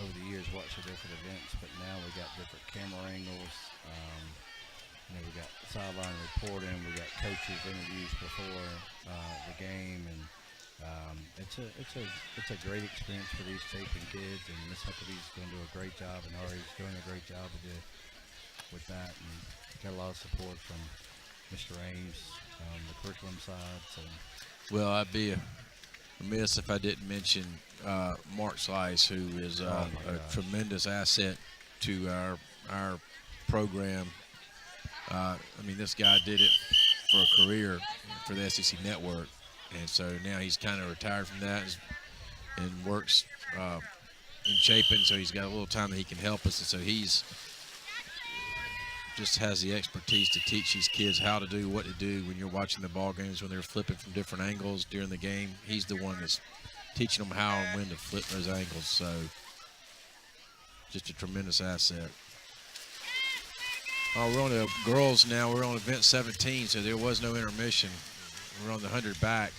over the years, watch the different events, but now we got different camera angles. We got sideline reporting, we got coaches interviews before the game, and it's a great experience for these Chapin kids, and Miss Huckabee's going to do a great job, and Ari's doing a great job with that, and got a lot of support from Mr. Ames on the curriculum side. So, well, I'd be remiss if I didn't mention Mark Slice, who is a tremendous asset to our program. I mean, this guy did it for a career for the SEC Network, and so now he's kind of retired from that and works in Chapin, so he's got a little time that he can help us, and so he's just has the expertise to teach these kids how to do what to do when you're watching the ball games, when they're flipping from different angles during the game. He's the one that's teaching them how and when to flip those angles, so just a tremendous asset. Oh, we're on the girls now. We're on event 17, so there was no intermission. We're on the 100 back.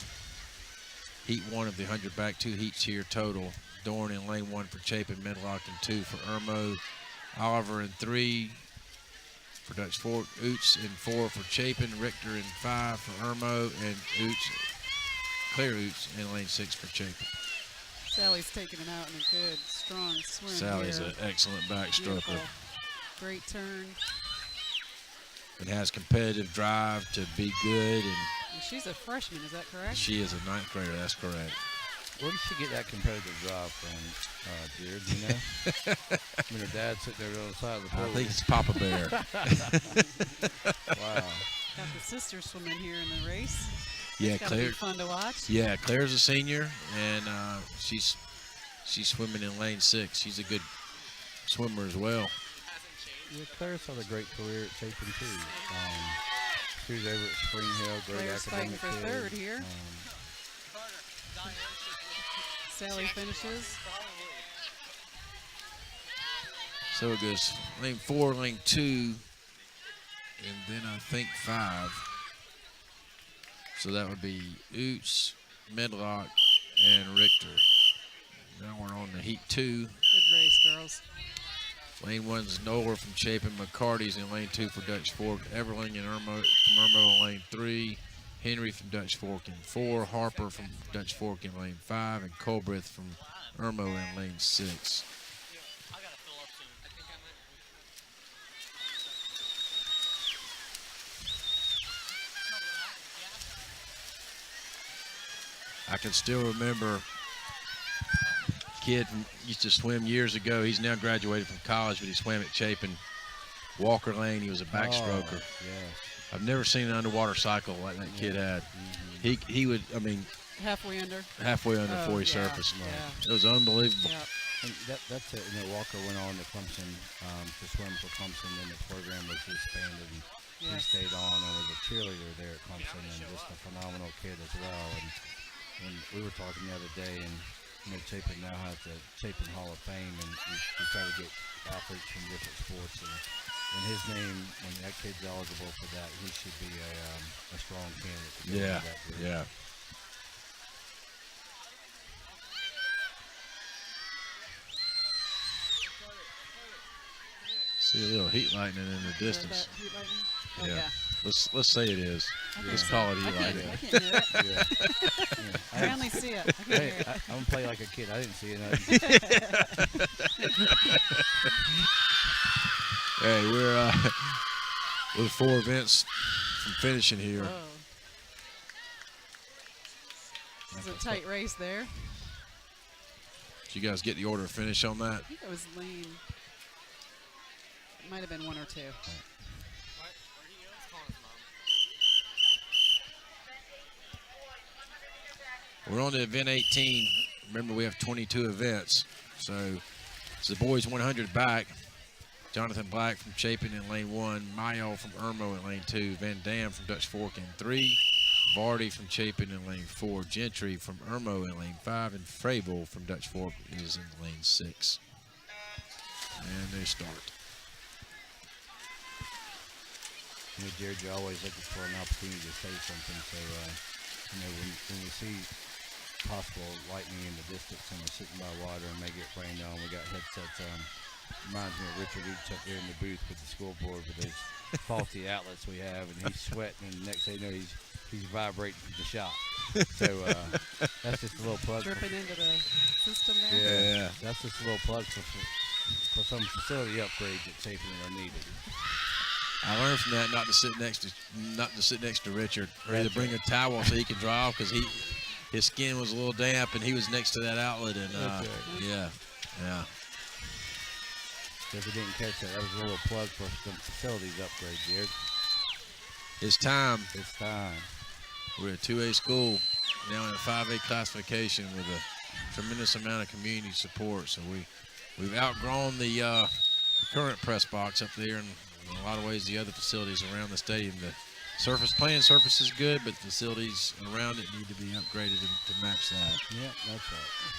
Heat 1 of the 100 back, 2 heats here total. Dorn in lane 1 for Chapin, Medlock in 2 for Irmo. Oliver in 3 for Dutch Fork. Oots in 4 for Chapin. Richter in 5 for Irmo. And Claire Oots in lane 6 for Chapin. Sally's taking him out in a good, strong swim. Sally's here. an excellent backstroker. Beautiful. Great turn. And has competitive drive to be good. And she's a freshman, is that correct? She is a 9th grader, that's correct. where did she get that competitive drive from, Jared? Do you know? I mean, her dad sitting there on the side of the pool. I think it's Papa Bear. Wow. Got the sisters swimming here in the race. Yeah, It's gotta Claire. be fun to watch. Yeah, Claire's a senior, and she's swimming in lane 6. She's a good swimmer as well. Yeah, Claire's had a great career at Chapin too. She was over at Spring Hill, great Claire's fighting academic for kid. third here. Sally finishes. So it goes lane 4, lane 2, and then I think 5. So that would be Oots, Medlock, and Richter. Now we're on the heat 2. Good race, girls. Lane 1's Noller from Chapin. McCarty's in lane 2 for Dutch Fork. Everling and Irmo from Irmo in lane 3. Henry from Dutch Fork in 4. Harper from Dutch Fork in lane 5. And Colbreth from Irmo in lane 6. I can still remember a kid used to swim years ago. He's now graduated from college, but he swam at Chapin. Walker Lane, he was a backstroker. Yeah. I've never seen an underwater cycle like that kid had. He would, I mean, Halfway under. halfway under before he yeah, surfaced. yeah. It was unbelievable. Yeah. And that's it. You know, Walker went on to Clemson to swim for Clemson, and the program was disbanded. And he Yes. stayed on and was a cheerleader there at Clemson, and just a phenomenal kid as well. And we were talking the other day, and you know, Chapin now has the Chapin Hall of Fame, and we try to get athletes from different sports. And his name, when that kid's eligible for that, he should be a strong candidate to go Yeah, into that group. yeah. See a little heat lightning in the Is that distance. heat lightning? Oh, Yeah. yeah. Let's say it is. I think Let's so. call it I heat can't, lightning. I can't hear it. Yeah. I only see it. I can't hear it. I'm gonna play like a kid. I didn't see it. Hey, we're with 4 events from finishing here. Oh. It's a tight race there. Did you guys get the order of finish on that? I think it was lane. It might have been 1 or 2. We're on to event 18. Remember, we have 22 events. So it's the boys 100 back. Jonathan Black from Chapin in lane 1. Mayo from Irmo in lane 2. Van Dam from Dutch Fork in 3. Vardy from Chapin in lane 4. Gentry from Irmo in lane 5. And Fravel from Dutch Fork is in lane 6. And they start. You know, Jared, you're always looking for an opportunity to say something. So, you know, when we see possible lightning in the distance and we're sitting by water and maybe it rained on, we got headsets on. Reminds me of Richard Each up there in the booth with the scoreboard with those faulty outlets we have, and he's sweating, and the next thing you know, he's vibrating from the shot. So that's just a little plug. Dripping into the system there. Yeah. That's just a little plug for some facility upgrades at Chapin that are needed. I learned from that not to sit next to Richard, or either bring a towel so he can dry off, because his skin was a little damp and he was next to that outlet, and yeah. If you didn't catch that, that was a little plug for some facilities upgrade, Jared. It's time. It's time. We're a 2A school, now in a 5A classification with a tremendous amount of community support. So we've outgrown the current press box up there, and in a lot of ways the other facilities around the stadium. The playing surface is good, but the facilities around it need to be upgraded to match that. Yeah, that's right.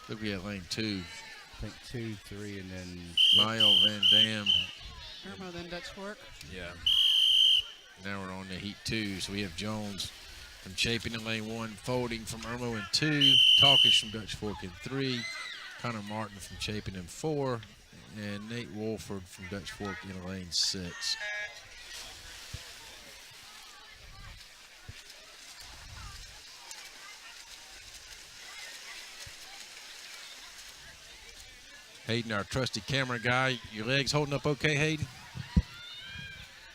Look, we have lane 2. I think 2, 3, and then Mayo, Van Dam. Irmo, then Dutch Fork. Yeah. Now we're on the heat 2. So we have Jones from Chapin in lane 1, Folding from Irmo in 2, Talkish from Dutch Fork in 3, Connor Martin from Chapin in 4, and Nate Wolford from Dutch Fork in lane 6. Hayden, our trusty camera guy. Your legs holding up okay, Hayden?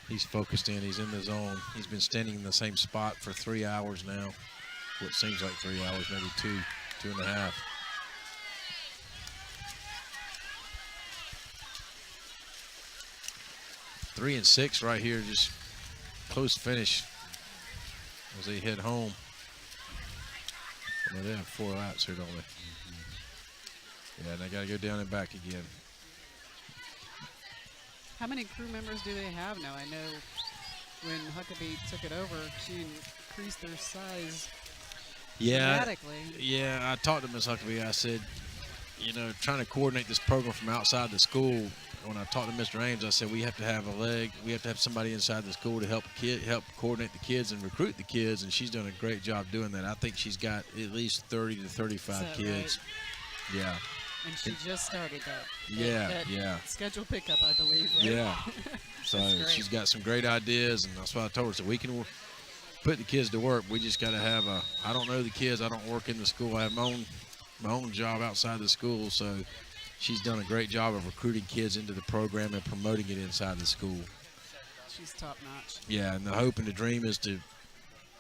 He's focused in. He's in the zone. He's been standing in the same spot for 3 hours now. What seems like 3 hours, maybe 2.5. Three and 6 right here, just close finish as they head home. Well, they have 4 laps here, don't they? Yeah, and they got to go down and back again. How many crew members do they have now? I know when Huckabee took it over, she increased their size dramatically. Yeah, I talked to Ms. Huckabee. I said, you know, trying to coordinate this program from outside the school. When I talked to Mr. Ames, I said we have to have we have to have somebody inside the school to help coordinate the kids and recruit the kids, and she's done a great job doing that. I think she's got at least 30 to 35 kids. Right? Yeah. And she just started that. Yeah. Schedule pickup, I believe, right? Yeah. So she's got some great ideas, and that's what I told her. So we can put the kids to work. We just got to have I don't know the kids. I don't work in the school. I have my own job outside the school. So she's done a great job of recruiting kids into the program and promoting it inside the school. She's top notch. Yeah, and the hope and the dream is to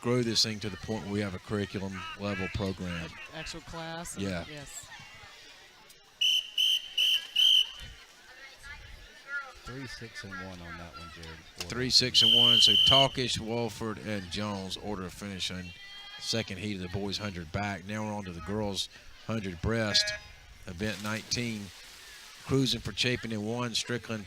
grow this thing to the point where we have a curriculum level program. Actual class. Yeah. Yes. 3, 6, and 1 on that one, Jared. 3, 6, and 1. So Talkish, Wolford, and Jones order of finish on second heat of the boys 100 back. Now we're on to the girls 100 breast, event 19. Cruising for Chapin in 1, Strickland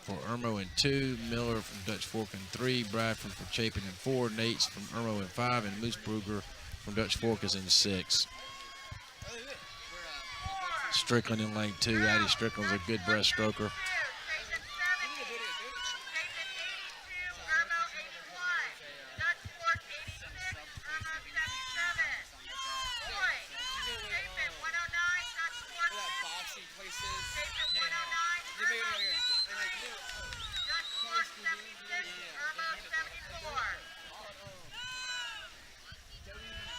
for Irmo in 2, Miller from Dutch Fork in 3, Bradford for Chapin in 4, Nates from Irmo in 5, and Moose Brugger from Dutch Fork is in 6. Strickland in lane 2. Addie Strickland's a good breaststroker.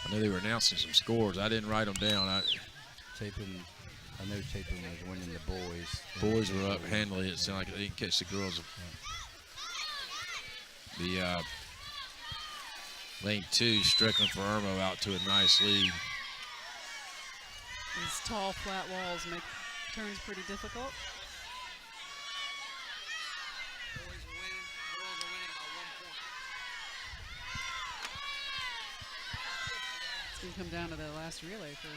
I know they were announcing some scores. I didn't write them down. I know Chapin was winning the boys. Boys were up handily. It sounded like they didn't catch the girls. The lane 2, Strickland for Irmo out to a nice lead. These tall, flat walls make turns pretty difficult. Boys are winning, girls are winning by 1 point. It's going to come down to the last relay for.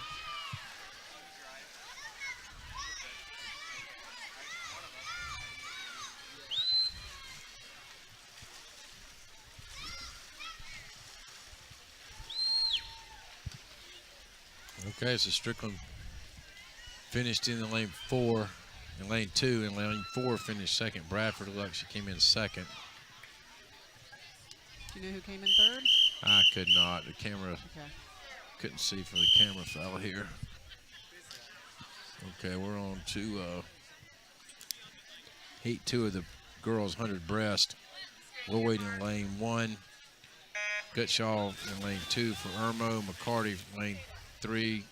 Okay, so Strickland finished in the lane 4, in lane 2, and lane 4 finished second. Bradford looked like she came in second. Do you know who came in third? I could not. The camera Okay. couldn't see for the camera fella here. Okay, we're on to heat 2 of the girls 100 breast. We're waiting in lane 1. Gutshaw in lane 2 for Irmo. McCarty in lane 3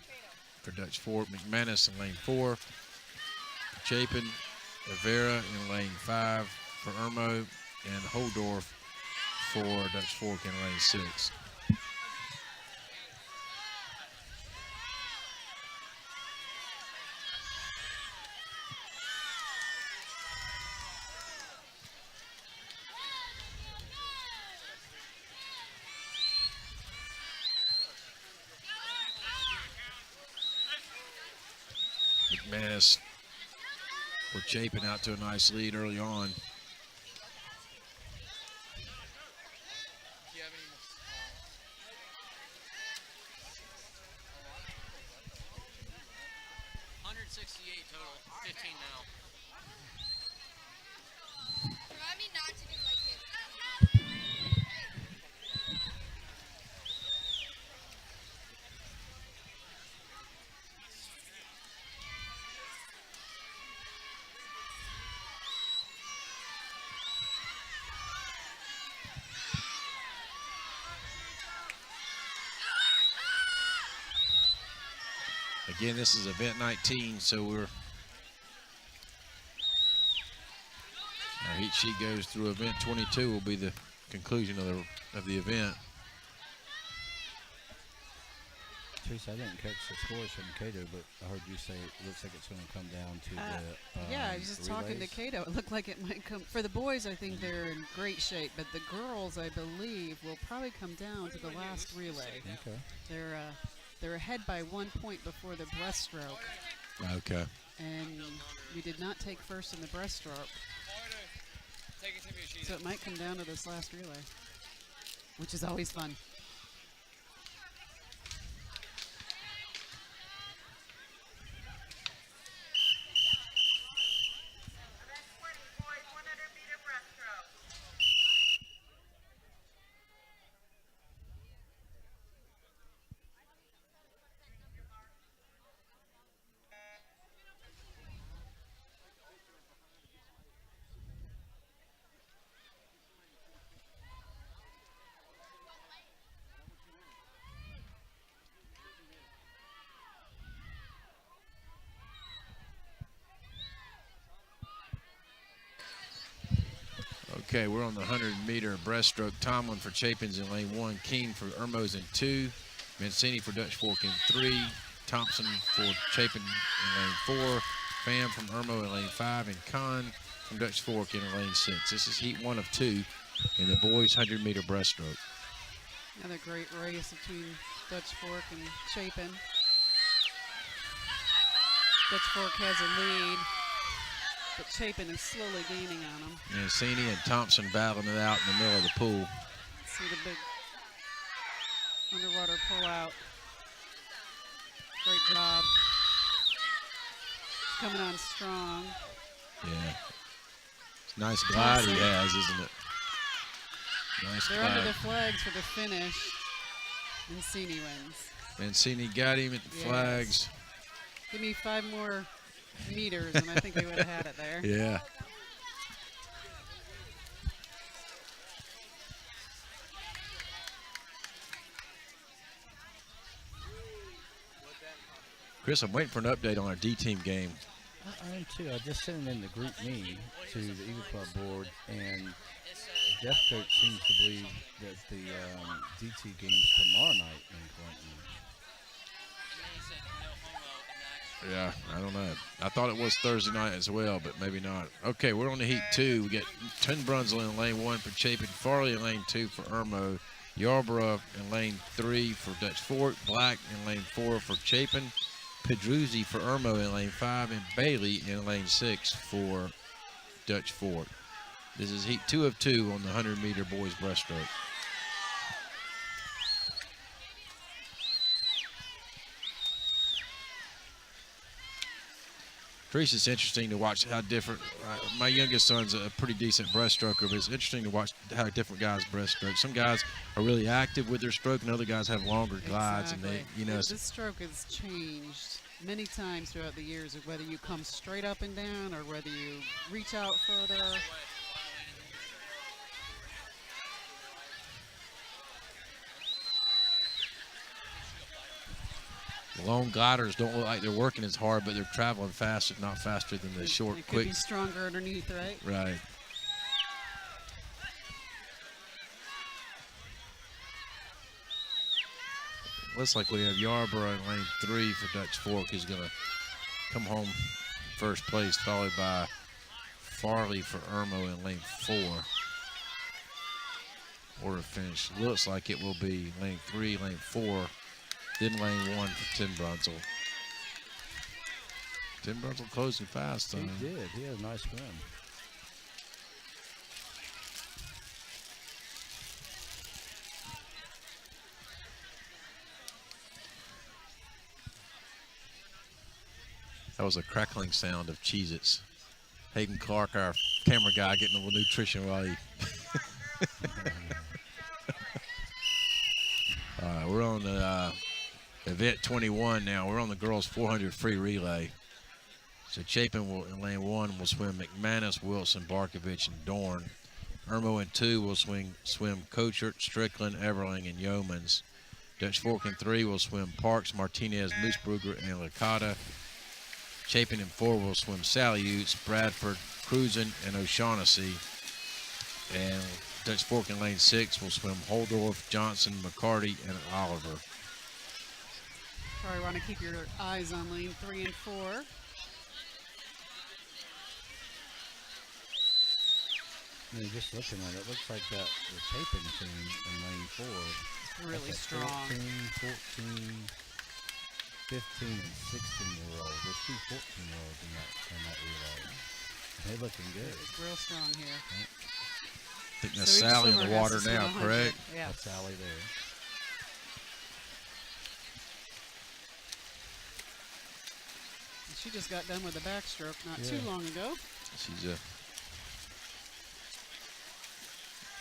for Dutch Fork. McManus in lane 4. Chapin. Rivera in lane 5 for Irmo. And Holdorf for Dutch Fork in lane 6. McManus for Chapin out to a nice lead early on. Do you have any? 168 total, 15 now. Remind me not to do like it. Again, this is event 19, so our heat sheet goes through event 22 will be the conclusion of the event. Teresa, I didn't catch the scores from Cato, but I heard you say it looks like it's going to come down to the Yeah, I was just talking to relays. Cato. It looked like it might come. For the boys, I think they're in great shape, but the girls, I believe, will probably come down to the last relay. Okay. They're ahead by 1 point before the breaststroke, Okay. and we did not take first in the breaststroke, Take it to me, she's so it might come down to this last relay, which is always fun. Event 20, boys, 100-meter breaststroke. Okay, we're on the 100-meter breaststroke. Tomlin for Chapin's in lane 1. King for Irmo's in 2. Mancini for Dutch Fork in 3. Thompson for Chapin in lane 4. Pham from Irmo in lane 5. And Kahn from Dutch Fork in lane 6. This is heat 1 of 2 in the boys' 100-meter breaststroke. Another great race between Dutch Fork and Chapin. Dutch Fork has a lead, but Chapin is slowly gaining on them. Mancini and Thompson battling it out in the middle of the pool. See the big underwater pull out. Great job. Coming on strong. Yeah. It's a nice glide he has, isn't it? Nice They're under glide. the flags for the finish. Mancini wins. Mancini got him at the Yes. flags. Give me 5 more meters, and I think they would have had it there. Yeah. Chris, I'm waiting for an update on our D-team game. I am too. I just sent it in the group me to the Eagle Club board, and Jeff Coach seems to believe that the DT game's tomorrow night in Clinton. He said no homo in the Yeah, I don't know. I thought it was Thursday night as well, but maybe not. Okay, we're on the heat 2. We got Tin Brunsell in lane 1 for Chapin, Farley in lane 2 for Irmo, Yarborough in lane 3 for Dutch Fork, Black in lane 4 for Chapin, Pedruzzi for Irmo in lane 5, and Bailey in lane 6 for Dutch Fork. This is heat 2 of 2 on the 100-meter boys breaststroke. Teresa, it's interesting to watch how different. My youngest son's a pretty decent breaststroker, but it's interesting to watch how different guys breaststroke. Some guys are really active with their stroke, and other guys have longer glides, and they, you know. This stroke has changed many times throughout the years, of whether you come straight up and down or whether you reach out further. The long gliders don't look like they're working as hard, but they're traveling fast, if not faster than the short, It could quick. be stronger underneath, right? Right. Looks like we have Yarborough in lane 3 for Dutch Fork, who's going to come home first place, followed by Farley for Irmo in lane 4. Order finish looks like it will be lane 3, lane 4, then lane 1 for Tim Brunzel. Tim Brunzel closing fast. He did. He had a nice run. That was a crackling sound of Cheez-Its. Hayden Clark, our camera guy, getting a little nutrition while he... All right, we're on the event 21 now. We're on the girls 400 free relay. So Chapin will, in lane 1 will swim McManus, Wilson, Barkovich, and Dorn. Irmo in 2 will swim Kochert, Strickland, Everling, and Yeomans. Dutch Fork in 3 will swim Parks, Martinez, Moosbrugger, and Licata. Chapin in 4 will swim Sally Utes, Bradford, Cruzen, and O'Shaughnessy. And Dutch Fork in lane 6 will swim Holdorf, Johnson, McCarty, and Oliver. Probably want to keep your eyes on lane 3 and 4. I mean, just looking at it, looks like that the Chapin team in lane 4 Really that's a strong. 13, 14, 15, and 16-year-olds. There's 2 14-year-olds in that relay. They're looking good. It's real strong here. I think that's So each Sally in swimmer the has water to swim now, 100. correct? Yeah. That's Sally there. She just got done with the backstroke not too long ago. She's a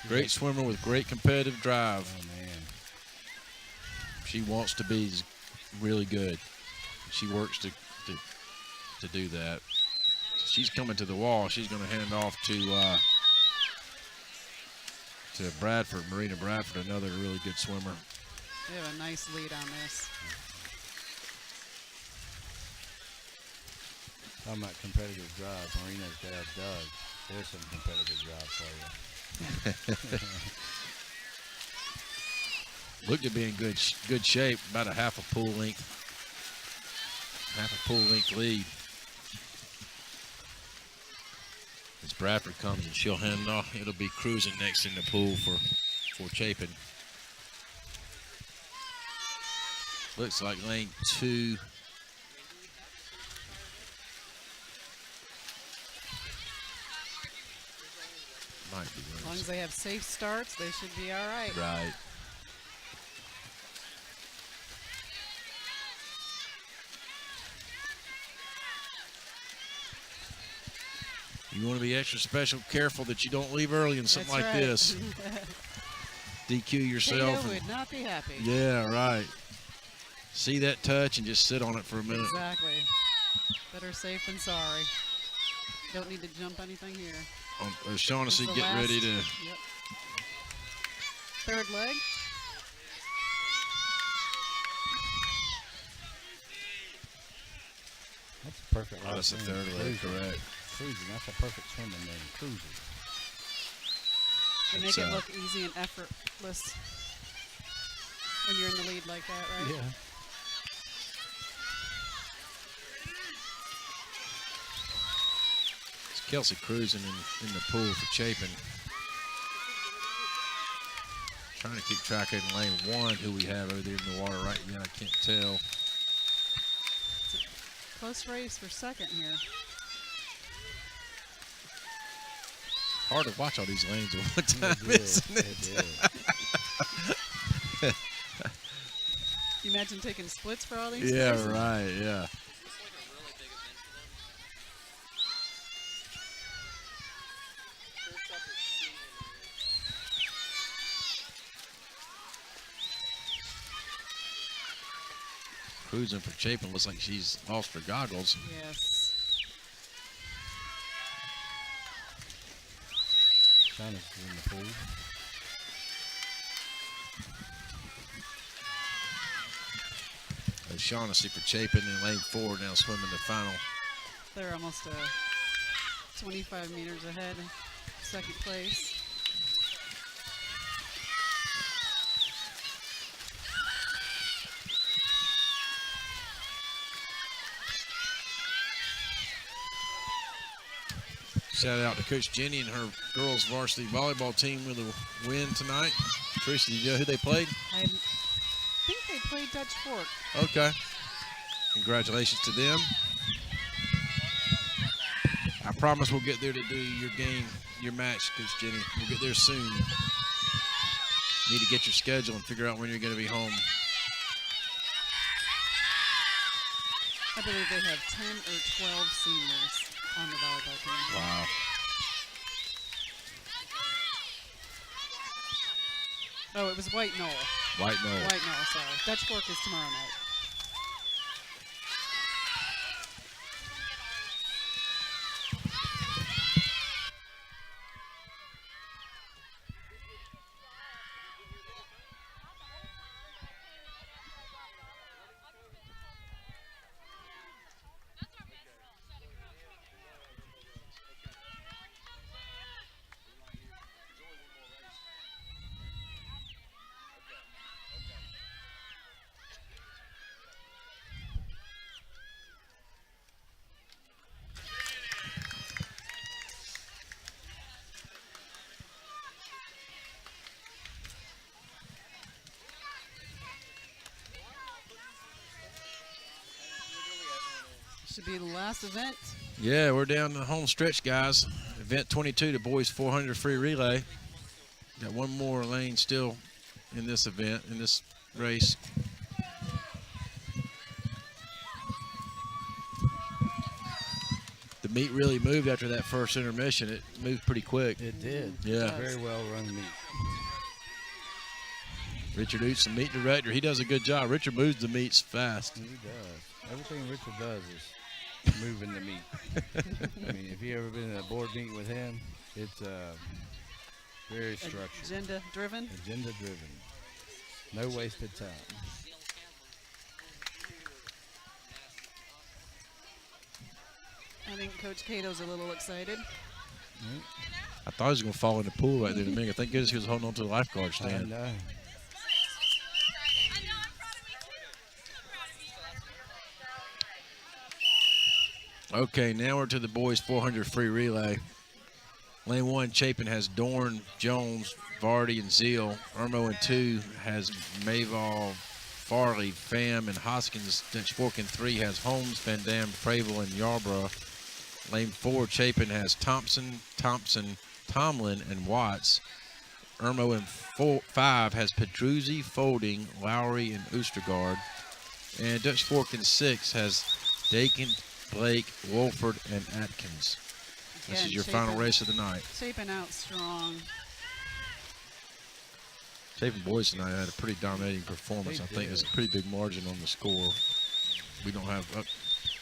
great swimmer with great competitive drive. Oh, man. She wants to be really good. She works to do that. She's coming to the wall. She's going to hand off to Bradford, Marina Bradford, another really good swimmer. They have a nice lead on this. Talking about competitive drive, Marina's dad, Doug. There's some competitive drive for you. Looked to be in good shape, about a half a pool length lead. As Bradford comes and she'll hand off, it'll be Cruising next in the pool for Chapin. Looks like lane 2. Might be As long as they have safe starts, they should be all right. right. You want to be extra special, careful that you don't leave early in something That's like right. this. DQ yourself. Keo would not be happy. Yeah, right. See that touch and just sit on it for a minute. Exactly. Better safe than sorry. Don't need to jump anything here. O'Shaughnessy This is the getting ready last- to. Yep. Third leg. That's a perfect Oh, that's the swim. third leg, Cruising. correct. Cruising, that's a perfect swimming name, Cruising. They It's, make it look easy and effortless when you're in the lead like that, right? Yeah. It's Kelsey Cruising in the pool for Chapin. trying to keep track of lane 1 who we have over there in the water right now. I can't tell. Close race for second here. Hard to watch all these lanes at one time, isn't it? You imagine taking splits for all these? Yeah, courses? right, yeah. Cruising for Chapin, looks like she's lost her goggles. Yes. Shaughnessy's in the pool. Shaughnessy for Chapin in lane 4 now swimming the final. They're almost 25 meters ahead, second place. Shout out to Coach Jenny and her girls varsity volleyball team with a win tonight. Teresa, did you know who they played? I think they played Dutch Fork. Okay. Congratulations to them. I promise we'll get there to do your game, your match, Coach Jenny. We'll get there soon. Need to get your schedule and figure out when you're going to be home. I believe they have 10 or 12 seniors on the volleyball team. Wow. Oh, it was White Knoll. White Knoll. White Knoll, sorry. Dutch Fork is tomorrow night. Should be the last event. Yeah, we're down the home stretch, guys. Event 22, the boys 400 free relay. Got one more lane still in this event, in this race. The meet really moved after that first intermission. It moved pretty quick. It did. Yeah. Very well run meet. Richard Oots, the meet director, he does a good job. Richard moves the meets fast. He does. Everything Richard does is moving the meet. I mean, if you ever been in a board meeting with him, it's very structured. Agenda driven. Agenda driven. No wasted time. I think Coach Cato's a little excited. I thought he was going to fall in the pool right there in a minute. Thank goodness he was holding on to the lifeguard I stand. know. Okay, now we're to the boys 400 free relay. Lane 1, Chapin has Dorn, Jones, Vardy, and Zeal. Irmo in 2 has Mayval, Farley, Pham, and Hoskins. Dutch Fork in 3 has Holmes, Van Dam, Fravel, and Yarborough. Lane 4, Chapin has Thompson, Tomlin, and Watts. Irmo in 5 has Pedruzzi, Folding, Lowry, and Oostergaard. And Dutch Fork in 6 has Dakin, Blake, Wolford, and Atkins. This Again, is your Chapin- final race of the night. Chapin out strong. Chapin boys tonight had a pretty dominating performance. They I think did. there's a pretty big margin on the score. We don't have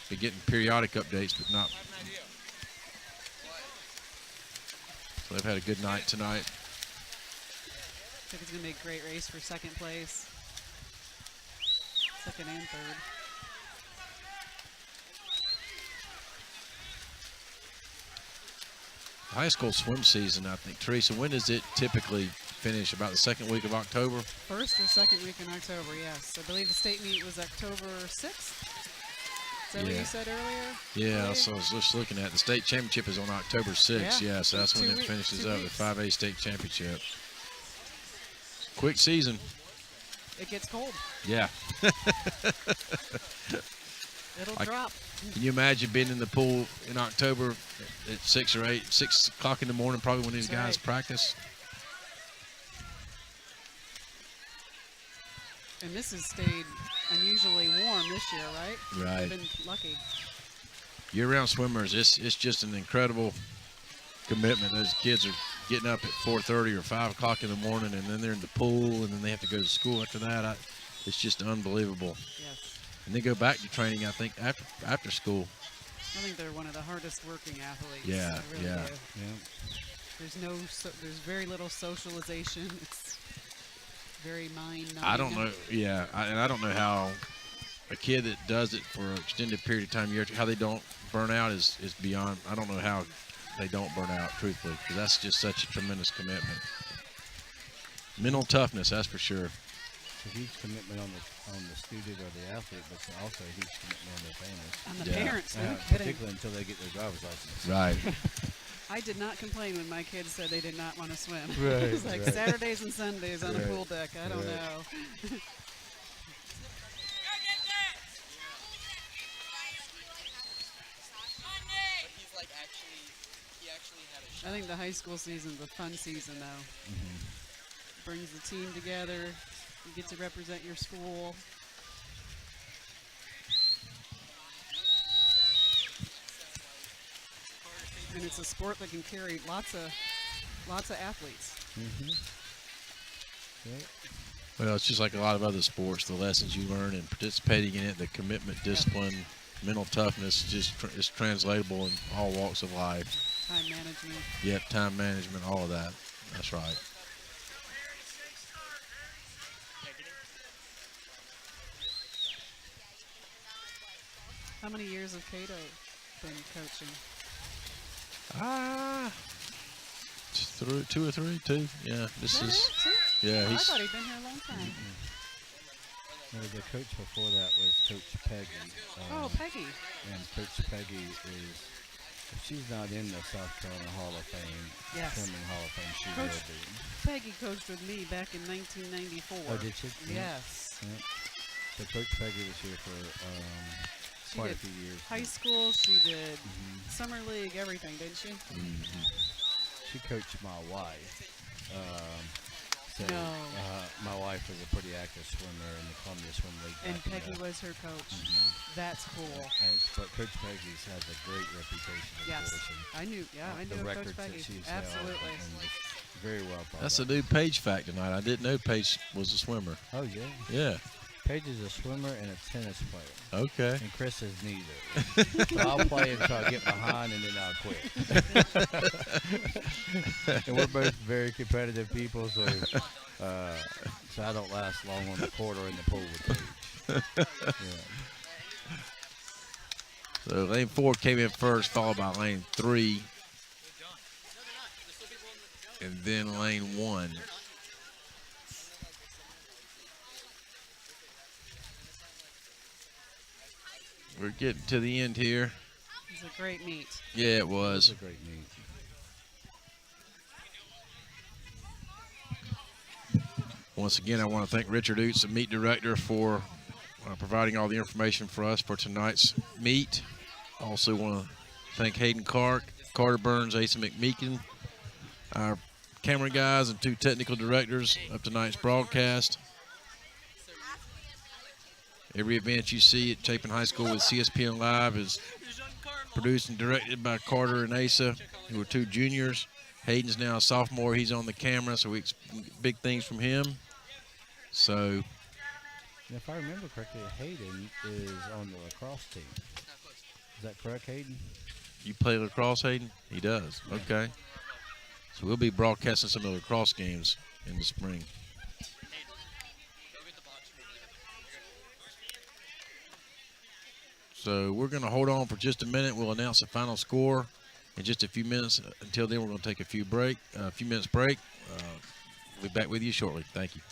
be getting periodic updates, but not. So they've had a good night tonight. I think it's going to be a great race for second place. Second and third. High school swim season, I think. Teresa, when does it typically finish? About the second week of October? First or second week in October, yes. I believe the state meet was October 6th. Is that what Yeah. you said earlier? Yeah, Earlier? so I was just looking at the state championship is on October 6th. Yeah. Yeah, so that's when 2 it weeks- finishes 2 up, the weeks. 5A state championship. Quick season. It gets cold. Yeah. It'll Like- drop. Can you imagine being in the pool in October at 6 o'clock in the morning, probably when these That's guys right. practice? And this has stayed unusually warm this year, right? Right. We've been lucky. Year-round swimmers, it's just an incredible commitment. Those kids are getting up at 4:30 or 5 o'clock in the morning, and then they're in the pool, and then they have to go to school after that. It's just unbelievable. Yes. And they go back to training, I think, after school. I think they're one of the hardest working athletes. Yeah, I really yeah. do. Yeah. There's very little socialization. It's very mind-numbing. I don't know. Yeah, and I don't know how a kid that does it for an extended period of time, how they don't burn out is beyond. I don't know how they don't burn out, truthfully, because that's just such a tremendous commitment. Mental toughness, that's for sure. It's a huge commitment on the student or the athlete, but it's also a huge commitment on their families. On the Yeah. parents, no kidding. Particularly until they get their driver's license. Right. I did not complain when my kids said they did not want to swim. Right, It was like right. Saturdays and Sundays on the Right, pool deck. I don't right. know. But he's like he actually had a shot. I think the high school season's a fun season, though. Brings the team together. You get to represent your school. And it's a sport that can carry lots of athletes. Yep. Well, it's just like a lot of other sports. The lessons you learn in participating in it, the commitment, discipline, mental toughness, is translatable in all walks of life. Time management. Yep, time management, all of that. That's right. How many years have Cato been coaching? Through 2 or 3, 2. Yeah, this is. Two? Yeah, Oh, I he's. thought he'd been here a long time. No, the coach before that was Coach Peggy. Oh, Peggy. And Coach Peggy is, if she's not in the South Carolina Hall of Fame, Yes. Swimming Hall of Fame, she Coach- will be. Peggy coached with me back in 1994. Oh, did she? Yeah. Yes. Yeah. So Coach Peggy was here for She quite a did few years. high school. She did summer league, everything, didn't she? She coached my wife. No. My wife was a pretty active swimmer in the Columbia Swim League. And back in Peggy the- was her coach. That's cool. But Coach Peggy's has a great reputation, of Yes. course. And I knew. Yeah, I the knew of records Coach that Peggy. she's held, Absolutely. and it's very well thought That's a of. new Paige fact tonight. I didn't know Paige was a swimmer. Oh, yeah. Yeah. Paige is a swimmer and a tennis player. Okay. And Chris is neither. So I'll play until I get behind and then I'll quit. And we're both very competitive people, so I don't last long on the court or in the pool with Paige. Yeah. So lane 4 came in first, followed by lane 3, and then lane 1. We're getting to the end here. It was a great meet. Yeah, it It was. was a great meet. Once again, I want to thank Richard Oots, the meet director, for providing all the information for us for tonight's meet. Also want to thank Hayden Clark, Carter Burns, Asa McMeekin, our camera guys and 2 technical directors of tonight's broadcast. Every event you see at Chapin High School with CSPN Live is produced and directed by Carter and Asa, who are 2 juniors. Hayden's now a sophomore. He's on the camera, so we expect big things from him. So, And if I remember correctly, Hayden is on the lacrosse team. Is that correct, Hayden? you play lacrosse, Hayden? He does. Okay. So we'll be broadcasting some of the lacrosse games in the spring. So we're going to hold on for just a minute. We'll announce the final score in just a few minutes. Until then, we're going to take a few minutes break. We'll be back with you shortly. Thank you.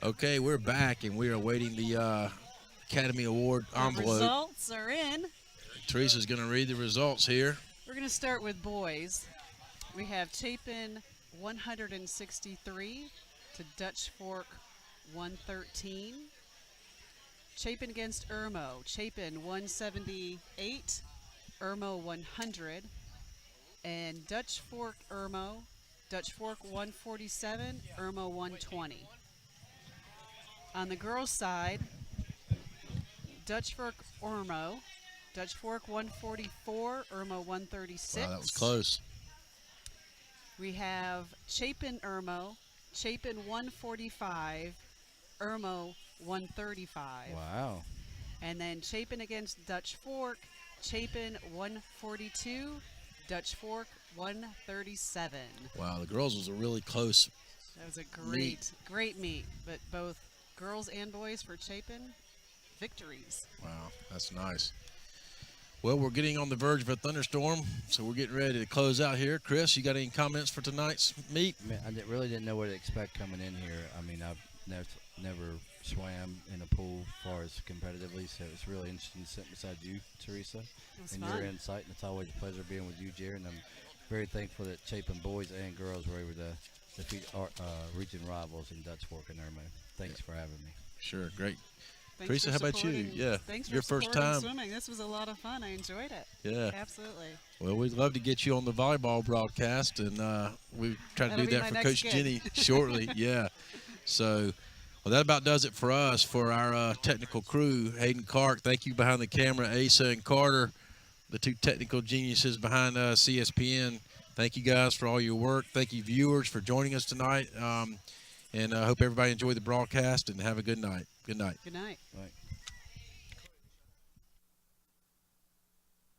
Okay, we're back, and we are awaiting the Academy Award The envelope. results are in. Teresa's going to read the results here. We're going to start with boys. We have Chapin 163 to Dutch Fork 113. Chapin against Irmo. Chapin 178, Irmo 100. And Dutch Fork Irmo, Dutch Fork 147, Irmo 120. On the girls' side, Dutch Fork Irmo, Dutch Fork 144, Irmo 136. Wow, that was close. We have Chapin Irmo, Chapin 145, Irmo 135. Wow. And then Chapin against Dutch Fork, Chapin 142, Dutch Fork 137. Wow, the girls was a really close. That was a great meet. But both girls and boys for Chapin, victories. Wow, that's nice. Well, we're getting on the verge of a thunderstorm, so we're getting ready to close out here. Chris, you got any comments for tonight's meet? Man, really didn't know what to expect coming in here. I mean, I've never swam in a pool as far as competitively, so it's really interesting sitting beside you, Teresa, was and fun. your insight. And it's always a pleasure being with you, Jerry. And I'm very thankful that Chapin boys and girls were able to defeat our region rivals in Dutch Fork and Irmo. Thanks for having me. Sure, great. Thanks Teresa, for how about you? supporting- Yeah, Thanks for your first supporting time. swimming. This was a lot of fun. I enjoyed it. Yeah. Absolutely. Well, we'd love to get you on the volleyball broadcast, and we try to That'll do be that my for next Coach gig. Jenny shortly. Yeah. So, well, that about does it for us, for our technical crew. Hayden Clark, thank you behind the camera. Asa and Carter, the two technical geniuses behind CSPN. Thank you guys for all your work. Thank you, viewers, for joining us tonight. And I hope everybody enjoyed the broadcast and have a good night. Good night. Good night. Right.